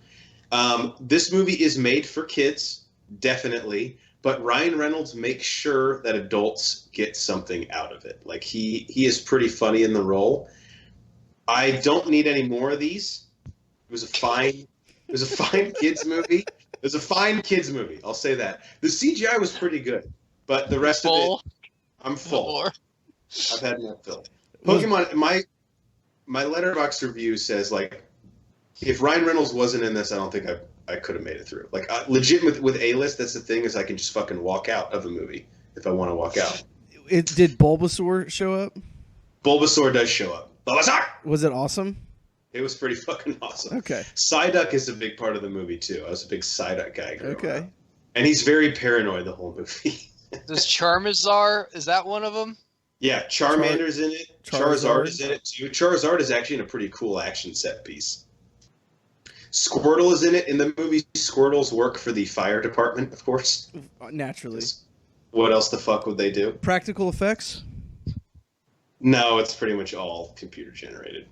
This movie is made for kids, definitely, but Ryan Reynolds makes sure that adults get something out of it. Like he is pretty funny in the role. I don't need any more of these. It was a fine kids movie. It was a fine kids movie. I'll say that. The CGI was pretty good, but the rest of it, I'm full. I've had enough fill. Pokemon. My Letterboxd review says like, if Ryan Reynolds wasn't in this, I don't think I could have made it through. Like legit with A-list, that's the thing, is I can just fucking walk out of a movie if I want to walk out. Did Bulbasaur show up? Bulbasaur does show up. Bulbasaur! Was it awesome? It was pretty fucking awesome. Okay. Psyduck is a big part of the movie too. I was a big Psyduck guy growing Okay. up. And he's very paranoid the whole movie. Does Charmander, is that one of them? Yeah, Charmander's in it. Charizard. Charizard is in it too. Charizard is actually in a pretty cool action set piece. Squirtle is in it. In the movie, Squirtles work for the fire department, of course. Naturally. What else the fuck would they do? Practical effects? No, it's pretty much all computer generated.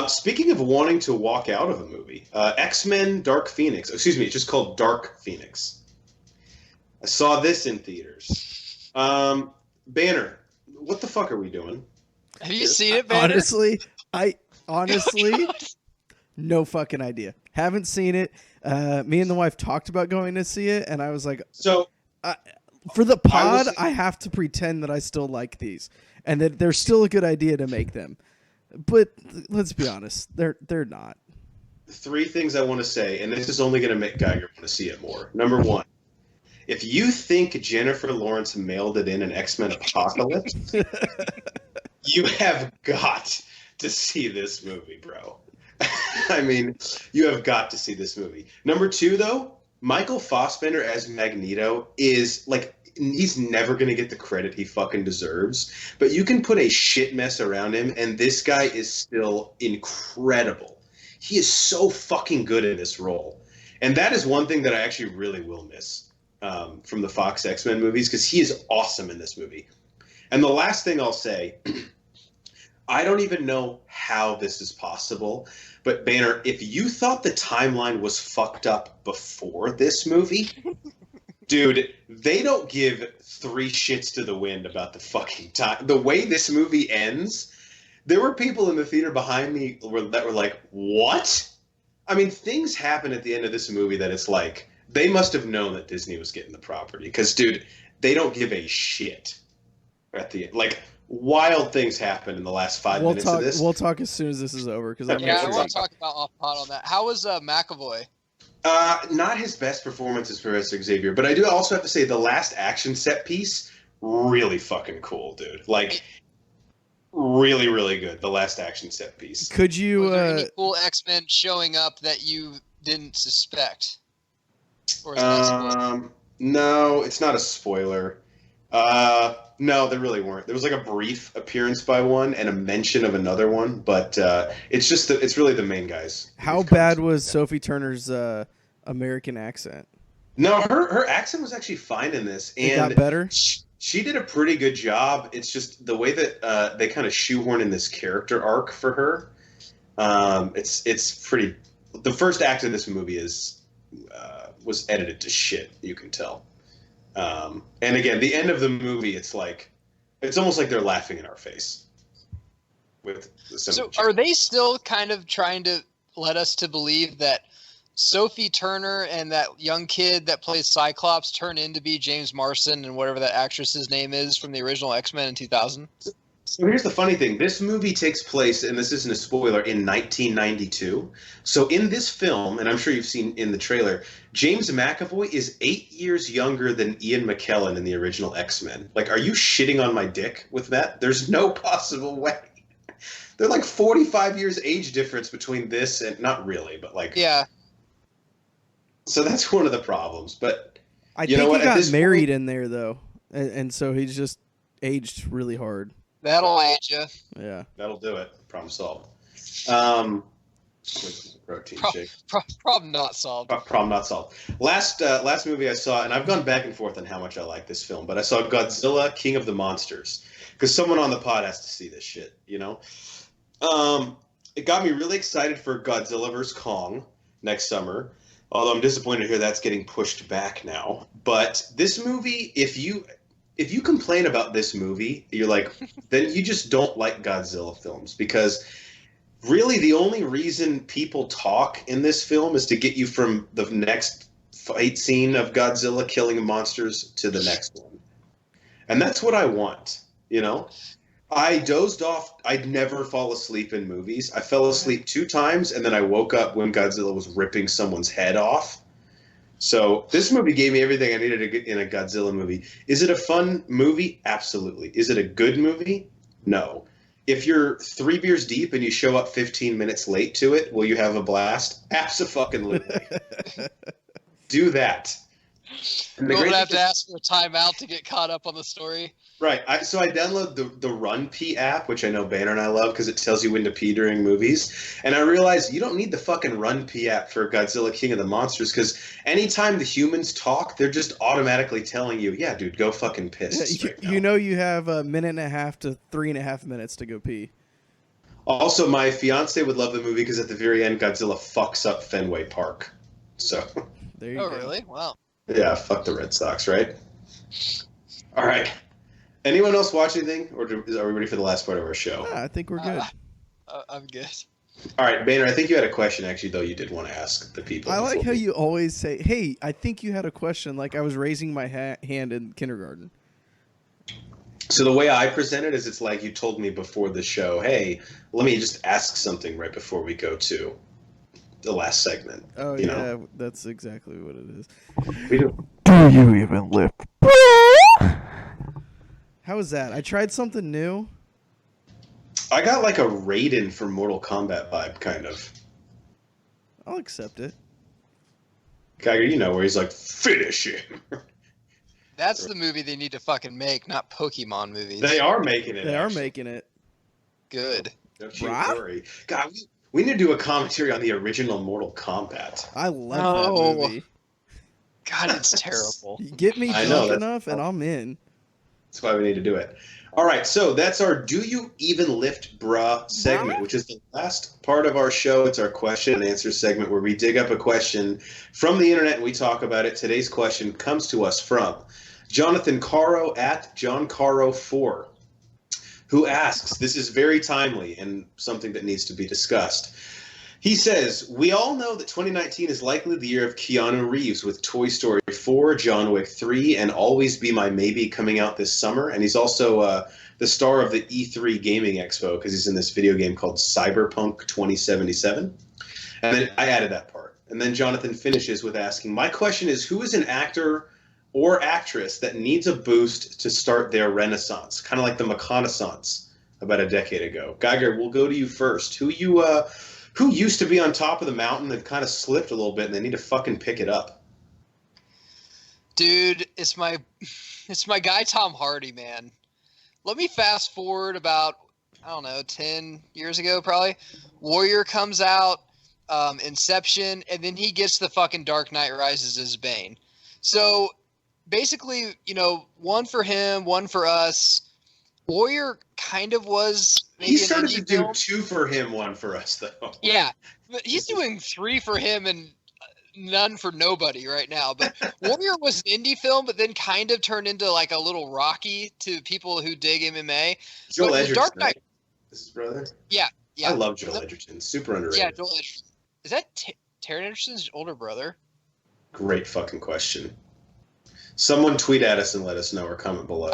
Speaking of wanting to walk out of a movie, X-Men Dark Phoenix. Excuse me, it's just called Dark Phoenix. I saw this in theaters. Banner, what the fuck are we doing? Have you seen it, Banner? Honestly, no fucking idea. Haven't seen it. Me and the wife talked about going to see it, and I was like, so for the pod, I have to pretend that I still like these, and that they're still a good idea to make them. But let's be honest, they're not. 3 things I want to say, and this is only going to make Geiger want to see it more. Number 1, if you think Jennifer Lawrence mailed it in an X-Men Apocalypse, you have got to see this movie, bro. I mean, you have got to see this movie. Number 2, though, Michael Fassbender as Magneto is like, he's never going to get the credit he fucking deserves, but you can put a shit mess around him, and this guy is still incredible. He is so fucking good in this role. And that is one thing that I actually really will miss from the Fox X-Men movies, because he is awesome in this movie. And the last thing I'll say, I don't even know how this is possible, but Banner, if you thought the timeline was fucked up before this movie, dude, they don't give 3 shits to the wind about the fucking time. The way this movie ends, there were people in the theater behind me that were like, what? I mean, things happen at the end of this movie that it's like, they must have known that Disney was getting the property. Because, dude, they don't give a shit at the end. Like, wild things happen in the last 5 minutes of this. We'll talk as soon as this is over. I want to talk about off-pod on that. How was McAvoy? Not his best performance as Professor Xavier, but I do also have to say the last action set piece, really fucking cool, dude. Like, really, really good. The last action set piece. Could you? Was there any cool X-Men showing up that you didn't suspect? Or is that no, it's not a spoiler. No, there really weren't. There was like a brief appearance by one and a mention of another one, but it's really the main guys. How bad was Sophie Turner's American accent? No, her accent was actually fine in this. And it got better? She did a pretty good job. It's just the way that they kind of shoehorn in this character arc for her. It's pretty. The first act of this movie was edited to shit. You can tell. And again, the end of the movie, it's almost like they're laughing in our face. So are they still kind of trying to let us to believe that Sophie Turner and that young kid that plays Cyclops turn in to be James Marsden and whatever that actress's name is from the original X-Men in 2000? So here's the funny thing. This movie takes place, and this isn't a spoiler, in 1992. So in this film, and I'm sure you've seen in the trailer, James McAvoy is 8 years younger than Ian McKellen in the original X-Men. Like, are you shitting on my dick with that? There's no possible way. They're like 45 years age difference between this and, not really, but like... Yeah. So that's one of the problems, but... I think he got married in there, though, and so he's just aged really hard. That'll age you. Yeah. That'll do it. Problem solved. Protein shake. Problem not solved. Problem not solved. Last movie I saw, and I've gone back and forth on how much I like this film, but I saw Godzilla, King of the Monsters, because someone on the pod has to see this shit, you know? It got me really excited for Godzilla vs. Kong next summer. Although I'm disappointed to hear that's getting pushed back now. But this movie, if you complain about this movie, you're like, then you just don't like Godzilla films because really the only reason people talk in this film is to get you from the next fight scene of Godzilla killing monsters to the next one. And that's what I want, you know? I dozed off. I'd never fall asleep in movies. I fell asleep 2 times, and then I woke up when Godzilla was ripping someone's head off. So this movie gave me everything I needed to get in a Godzilla movie. Is it a fun movie? Absolutely. Is it a good movie? No. If you're 3 beers deep and you show up 15 minutes late to it, will you have a blast? Absolutely. Do that. You don't have to ask for a timeout to get caught up on the story. Right. So I download the Run Pee app, which I know Banner and I love because it tells you when to pee during movies. And I realized you don't need the fucking Run Pee app for Godzilla King of the Monsters because anytime the humans talk, they're just automatically telling you, yeah, dude, go fucking piss. You know you have a minute and a half to 3.5 minutes to go pee. Also, my fiance would love the movie because at the very end, Godzilla fucks up Fenway Park. So. There you go. Oh, really? Wow. Yeah, fuck the Red Sox, right? All right. Anyone else watch anything, or are we ready for the last part of our show? I think we're good. I'm good. All right, Boehner, I think you had a question, actually, though you did want to ask the people. I like how you always say, hey, I think you had a question, like I was raising my hand in kindergarten. So the way I present it is it's like you told me before the show, hey, let me just ask something right before we go to the last segment. Oh, yeah, know? That's exactly what it is. Do you even lift? How was that? I tried something new. I got like a Raiden from Mortal Kombat vibe, kind of. I'll accept it. Geiger, you know, where he's like, finish him. That's the movie they need to fucking make, not Pokemon movies. They are making it. They are making it. Good. Don't you worry. God, we need to do a commentary on the original Mortal Kombat. I love that movie. God, it's terrible. Get me drunk enough and I'm in. That's why we need to do it. All right, so that's our Do You Even Lift Bruh segment, which is the last part of our show. It's our question and answer segment where we dig up a question from the internet and we talk about it. Today's question comes to us from Jonathan Caro at JohnCaro4, who asks, this is very timely and something that needs to be discussed. He says, we all know that 2019 is likely the year of Keanu Reeves with Toy Story 4, John Wick 3, and Always Be My Maybe coming out this summer. And he's also the star of the E3 Gaming Expo because he's in this video game called Cyberpunk 2077. And then I added that part. And then Jonathan finishes with asking, my question is, who is an actor or actress that needs a boost to start their renaissance? Kind of like the McConaissance about a decade ago. Geiger, we'll go to you first. Who used to be on top of the mountain? They've kind of slipped a little bit, and they need to fucking pick it up. Dude, it's my guy Tom Hardy, man. Let me fast forward about, 10 years ago probably. Warrior comes out, Inception, and then he gets the fucking Dark Knight Rises as Bane. So basically, one for him, one for us. Warrior kind of was maybe he started to do film. 2 for him, 1 for us, though. Yeah, but he's doing 3 for him and none for nobody right now. But Warrior was an indie film, but then kind of turned into like a little Rocky to people who dig MMA. Joel Edgerton, Dark Knight, right? This is brother. Yeah. I love Joel Edgerton. Super underrated. Yeah, Joel Edgerton. Is that Taron Egerton's older brother? Great fucking question. Someone tweet at us and let us know or comment below.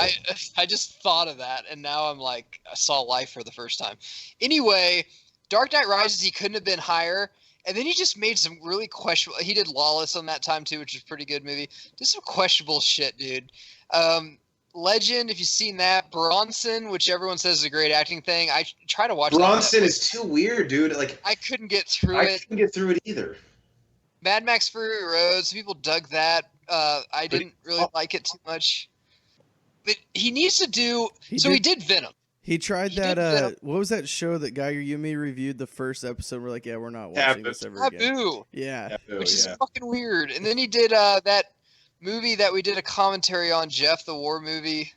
I just thought of that, and now I'm like, I saw life for the first time. Anyway, Dark Knight Rises, he couldn't have been higher, and then he just made some really questionable. He did Lawless on that time too, which is a pretty good movie. Did some questionable shit, dude. Legend, if you've seen that. Bronson, which everyone says is a great acting thing. I try to watch. Bronson is too weird, dude. Like I couldn't get through it. I couldn't get through it either. Mad Max Fury Road. Some people dug that. I didn't really like it too much. But he needs to do. He did Venom. He tried that. What was that show that Geiger you and me reviewed the first episode? We're like, yeah, we're not watching this ever again. Taboo. Yeah. Which is fucking weird. And then he did that movie that we did a commentary on, Jeff, the war movie.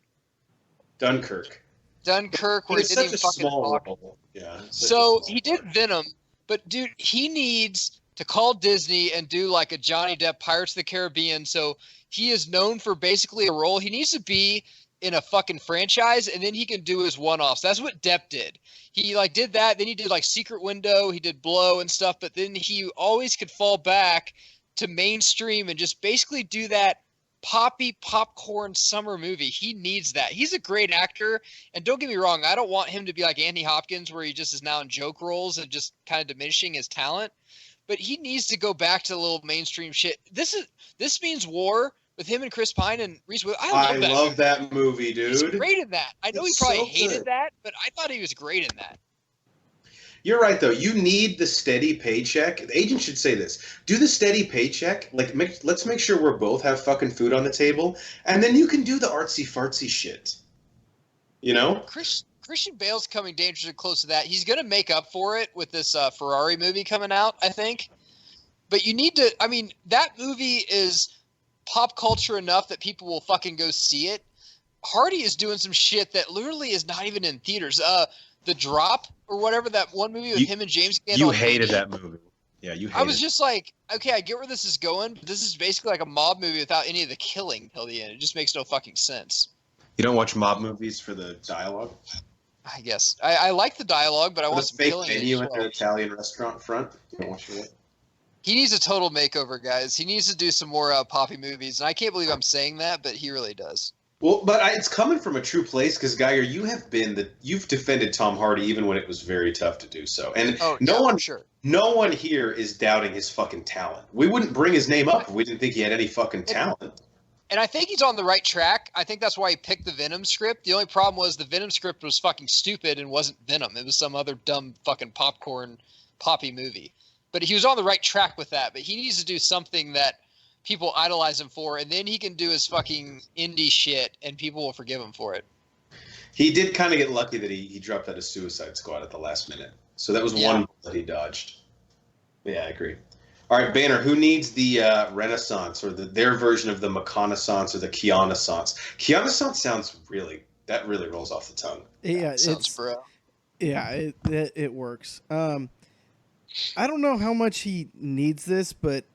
Dunkirk, where he didn't even fucking talk. Role. Yeah. So he did Venom, but dude, he needs to call Disney and do like a Johnny Depp Pirates of the Caribbean. So he is known for basically a role. He needs to be in a fucking franchise, and then he can do his one-offs. That's what Depp did. He like did that. Then he did like Secret Window. He did Blow and stuff. But then he always could fall back to mainstream and just basically do that poppy popcorn summer movie. He needs that. He's a great actor, and don't get me wrong, I don't want him to be like Anthony Hopkins, where he just is now in joke roles and just kind of diminishing his talent. But he needs to go back to the little mainstream shit. This means war with him and Chris Pine and Reese Witherspoon. I love that movie, dude. He's great in that. I know It's he probably so hated good. that, but I thought he was great in that. You're right, though. You need the steady paycheck. The agent should say this. Do the steady paycheck. Like, let's make sure we're both have fucking food on the table, and then you can do the artsy-fartsy shit. You know? Christian Bale's coming dangerously close to that. He's going to make up for it with this Ferrari movie coming out, I think. But you need to – I mean, that movie is pop culture enough that people will fucking go see it. Hardy is doing some shit that literally is not even in theaters. The Drop or whatever, that one movie with him and James Gandolfini. You hated that movie. Yeah, you hated it. I was just like, okay, I get where this is going, but this is basically like a mob movie without any of the killing till the end. It just makes no fucking sense. You don't watch mob movies for the dialogue? I guess. I like the dialogue, but I want some fake killing. menu at the Italian restaurant front? You don't watch that? He needs a total makeover, guys. He needs to do some more poppy movies. And I can't believe I'm saying that, but he really does. Well, but it's coming from a true place because Geiger, you've defended Tom Hardy even when it was very tough to do so, and no one here is doubting his fucking talent. We wouldn't bring his name up if we didn't think he had any fucking talent. And I think he's on the right track. I think that's why he picked the Venom script. The only problem was the Venom script was fucking stupid and wasn't Venom. It was some other dumb fucking popcorn poppy movie. But he was on the right track with that. But he needs to do something that people idolize him for, and then he can do his fucking indie shit, and people will forgive him for it. He did kind of get lucky that he dropped out of Suicide Squad at the last minute. So that was one that he dodged. Yeah, I agree. All right, Banner, who needs the Renaissance or their version of the McConaissance or the Keanaissance? Keanaissance sounds really rolls off the tongue. Yeah, it works. I don't know how much he needs this, but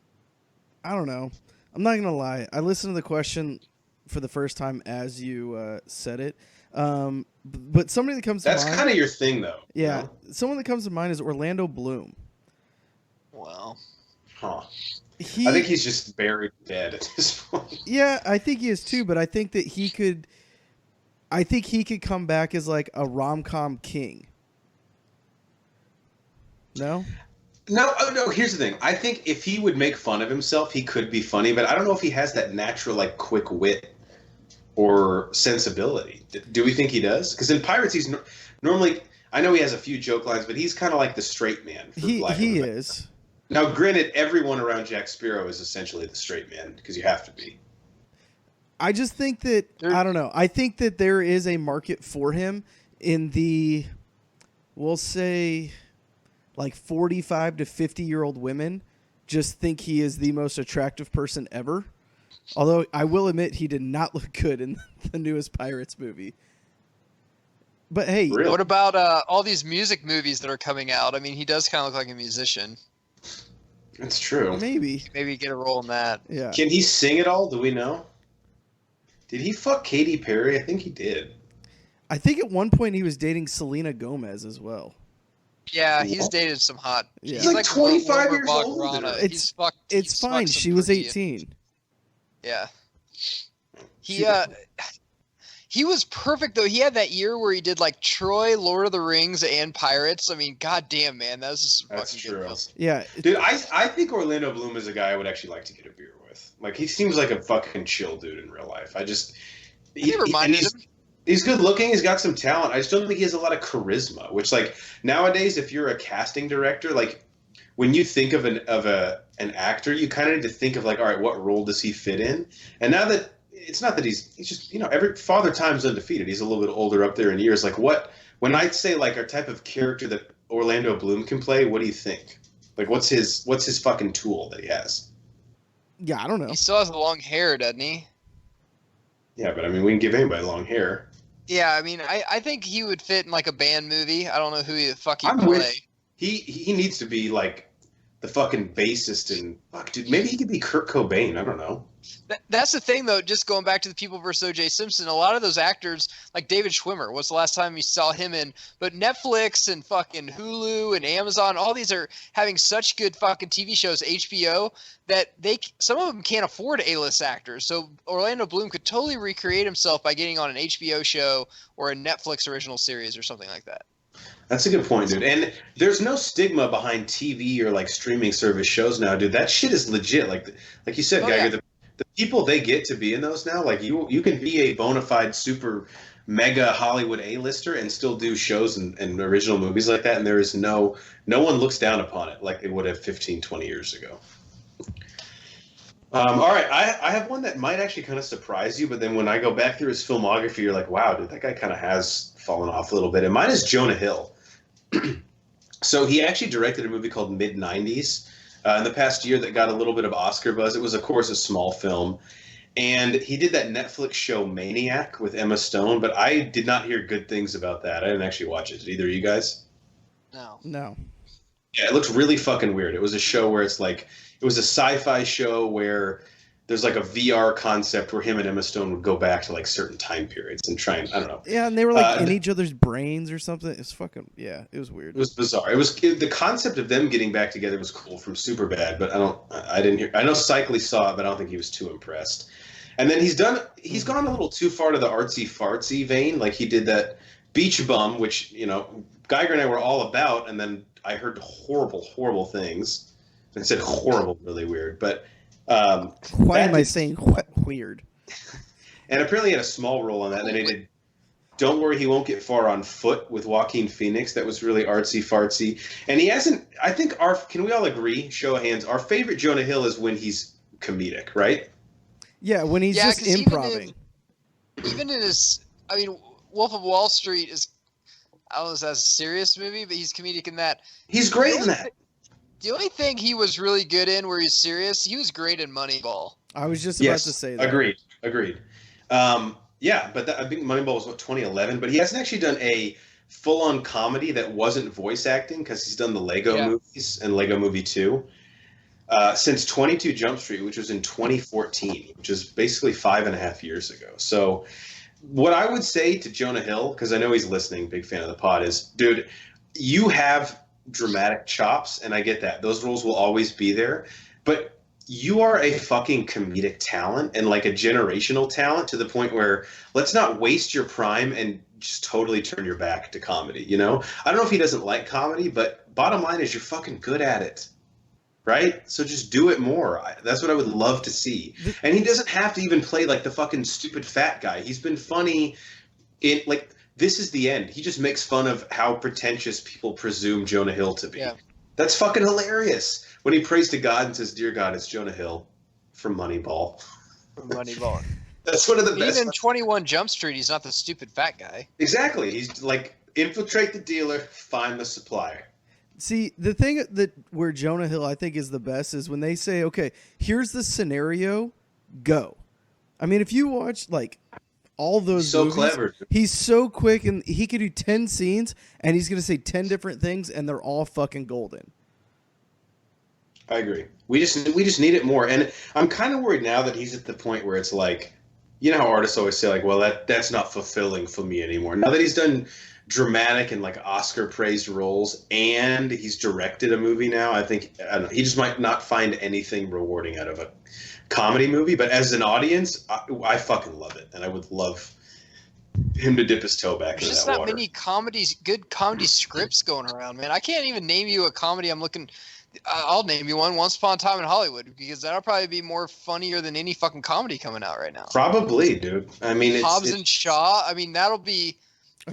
I don't know. I'm not gonna lie. I listened to the question for the first time as you said it. But somebody that comes to mind. That's kind of your thing, though. Yeah, you know? Someone that comes to mind is Orlando Bloom. Well, I think he's just buried dead at this point. Yeah, I think he is too. But I think that he could. I think he could come back as like a rom-com king. No. No, here's the thing. I think if he would make fun of himself, he could be funny, but I don't know if he has that natural, like, quick wit or sensibility. Do we think he does? Because in Pirates, he's normally, I know he has a few joke lines, but he's kind of like the straight man. He is. Now, granted, everyone around Jack Sparrow is essentially the straight man, because you have to be. I just think that, I don't know. I think that there is a market for him in the, we'll say, like 45 to 50-year-old women just think he is the most attractive person ever. Although I will admit he did not look good in the newest Pirates movie. But hey, really? What about all these music movies that are coming out? I mean, he does kind of look like a musician. That's true. Maybe get a role in that. Yeah. Can he sing at all? Do we know? Did he fuck Katy Perry? I think he did. I think at one point he was dating Selena Gomez as well. Yeah, he's dated some hot. Yeah. He's like 25 years old. It's fine. She was 18. Yeah. He was perfect though. He had that year where he did like Troy, Lord of the Rings, and Pirates. I mean, goddamn, man, that was just fucking true. good films. Yeah, dude, I think Orlando Bloom is a guy I would actually like to get a beer with. Like, he seems like a fucking chill dude in real life. He's good looking. He's got some talent. I just don't think he has a lot of charisma. Which, like, nowadays, if you're a casting director, like, when you think of an actor, you kind of need to think of, like, all right, what role does he fit in? And now that it's not that he's just, you know, every Father Time's undefeated. He's a little bit older up there in years. Like, when I say like a type of character that Orlando Bloom can play, what do you think? Like, what's his fucking tool that he has? Yeah, I don't know. He still has the long hair, doesn't he? Yeah, but I mean, we can give anybody long hair. Yeah, I mean, I think he would fit in like a band movie. I don't know who the fuck he'd play. He needs to be like the fucking bassist and fuck, dude. Maybe he could be Kurt Cobain. I don't know. That's the thing, though. Just going back to the People vs. O.J. Simpson, a lot of those actors, like David Schwimmer, was the last time you saw him in. But Netflix and fucking Hulu and Amazon, all these are having such good fucking TV shows, HBO, that some of them can't afford A-list actors. So Orlando Bloom could totally recreate himself by getting on an HBO show or a Netflix original series or something like that. That's a good point, dude. And there's no stigma behind TV or like streaming service shows now, dude. That shit is legit. Like you said, Geiger, the people they get to be in those now, like you can be a bona fide super mega Hollywood A-lister and still do shows and original movies like that, and there is no one looks down upon it like they would have 15, 20 years ago. All right, I have one that might actually kind of surprise you, but then when I go back through his filmography, you're like, wow, dude, that guy kind of has fallen off a little bit. And mine is Jonah Hill. So he actually directed a movie called Mid-90s in the past year that got a little bit of Oscar buzz. It was, of course, a small film. And he did that Netflix show Maniac with Emma Stone, but I did not hear good things about that. I didn't actually watch it. Did either of you guys? No. Yeah, it looks really fucking weird. It was a show where it's like, it was a sci-fi show where there's like a VR concept where him and Emma Stone would go back to like certain time periods and try and, I don't know. Yeah, and they were like in each other's brains or something. It's fucking, yeah, it was weird. It was bizarre. The concept of them getting back together was cool from Superbad, but I didn't hear, I know Cycli saw it, but I don't think he was too impressed. And then he's gone a little too far to the artsy fartsy vein. Like he did that Beach Bum, which, you know, Geiger and I were all about, and then I heard horrible things. And said horrible, really weird. But why am I saying weird? And apparently he had a small role on that. And then he did Don't Worry, He Won't Get Far on Foot with Joaquin Phoenix. That was really artsy fartsy. And he hasn't. I think can we all agree? Show of hands. Our favorite Jonah Hill is when he's comedic, right? Yeah, when he's just improvising. Even in his, I mean, Wolf of Wall Street is, I don't know if that's a serious movie, but he's comedic in that. He's great in that. The only thing he was really good in where he's serious, he was great in Moneyball. I was just about to say that. Agreed. Yeah, but I think Moneyball was, 2011? But he hasn't actually done a full-on comedy that wasn't voice acting because he's done the Lego movies and Lego Movie 2 since 22 Jump Street, which was in 2014, which is basically 5.5 years ago. So what I would say to Jonah Hill, because I know he's listening, big fan of the pod, is, dude, you have dramatic chops, and I get that. Those roles will always be there. But you are a fucking comedic talent and like a generational talent to the point where let's not waste your prime and just totally turn your back to comedy, you know? I don't know if he doesn't like comedy, but bottom line is you're fucking good at it. Right? So just do it more. That's what I would love to see. And he doesn't have to even play like the fucking stupid fat guy. He's been funny in like This Is the End. He just makes fun of how pretentious people presume Jonah Hill to be. Yeah. That's fucking hilarious. When he prays to God and says, "Dear God, it's Jonah Hill from Moneyball." From Moneyball. That's one of the best. Even in 21 Jump Street, he's not the stupid fat guy. Exactly. He's like, infiltrate the dealer, find the supplier. See, the thing that where Jonah Hill I think is the best is when they say, okay, here's the scenario, go. I mean, if you watch like all those movies, clever. He's so quick, and he could do 10 scenes, and he's going to say 10 different things, and they're all fucking golden. I agree. We just need it more. And I'm kind of worried now that he's at the point where it's like, you know how artists always say, like, well, that's not fulfilling for me anymore. Now that he's done dramatic and like Oscar praised roles and he's directed a movie now, I don't know, he just might not find anything rewarding out of a comedy movie. But as an audience, I fucking love it. And I would love him to dip his toe back into that water. There's just not many good comedy scripts going around, man. I can't even name you a comedy I'm looking... I'll name you one, Once Upon a Time in Hollywood, because that'll probably be more funnier than any fucking comedy coming out right now. Probably, dude. I mean, Hobbs and Shaw. I mean, that'll be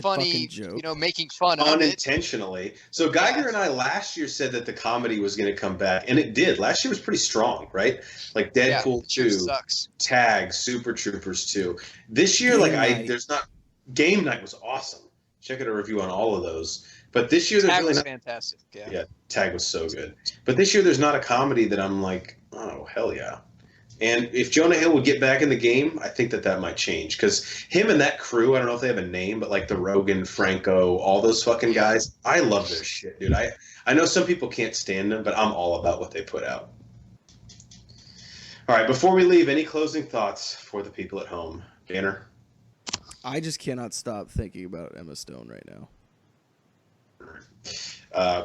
funny, you know, making fun of it. Unintentionally. So Geiger and I last year said that the comedy was going to come back, and it did. Last year was pretty strong, right? Like Deadpool 2, sucks. Tag, Super Troopers 2. This year, Game Night was awesome. Check out a review on all of those. But this year, there's Tag really was fantastic. Yeah, Tag was so good. But this year, there's not a comedy that I'm like, oh, hell yeah. And if Jonah Hill would get back in the game, I think that might change. Because him and that crew, I don't know if they have a name, but like the Rogan, Franco, all those fucking guys, I love their shit, dude. I know some people can't stand them, but I'm all about what they put out. All right, before we leave, any closing thoughts for the people at home? Banner? I just cannot stop thinking about Emma Stone right now.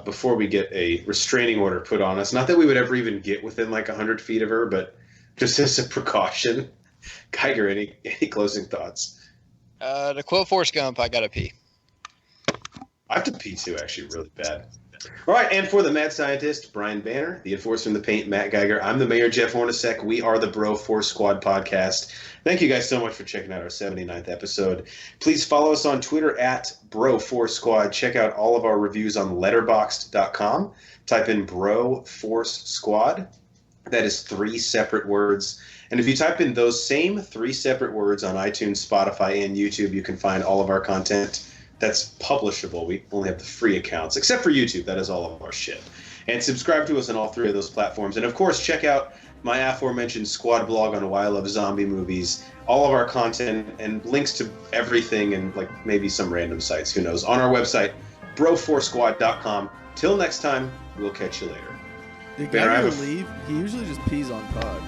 Before we get a restraining order put on us, not that we would ever even get within like 100 feet of her, but just as a precaution. Geiger, any closing thoughts? To quote Forrest Gump, I gotta pee. I have to pee too, actually, really bad. All right, and for the mad scientist, Brian Banner, the enforcer in the paint, Matt Geiger, I'm the mayor, Jeff Hornacek. We are the Bro Force Squad podcast. Thank you guys so much for checking out our 79th episode. Please follow us on Twitter at Bro Force Squad. Check out all of our reviews on letterboxd.com. Type in Bro Force Squad. That is 3 separate words. And if you type in those same 3 separate words on iTunes, Spotify, and YouTube, you can find all of our content that's publishable. We only have the free accounts, except for YouTube. That is all of our shit. And subscribe to us on all 3 of those platforms. And, of course, check out my aforementioned squad blog on why I love zombie movies. All of our content and links to everything and, like, maybe some random sites, who knows, on our website, broforsquad.com. Till next time, we'll catch you later. Did Geiger leave? He usually just pees on pod.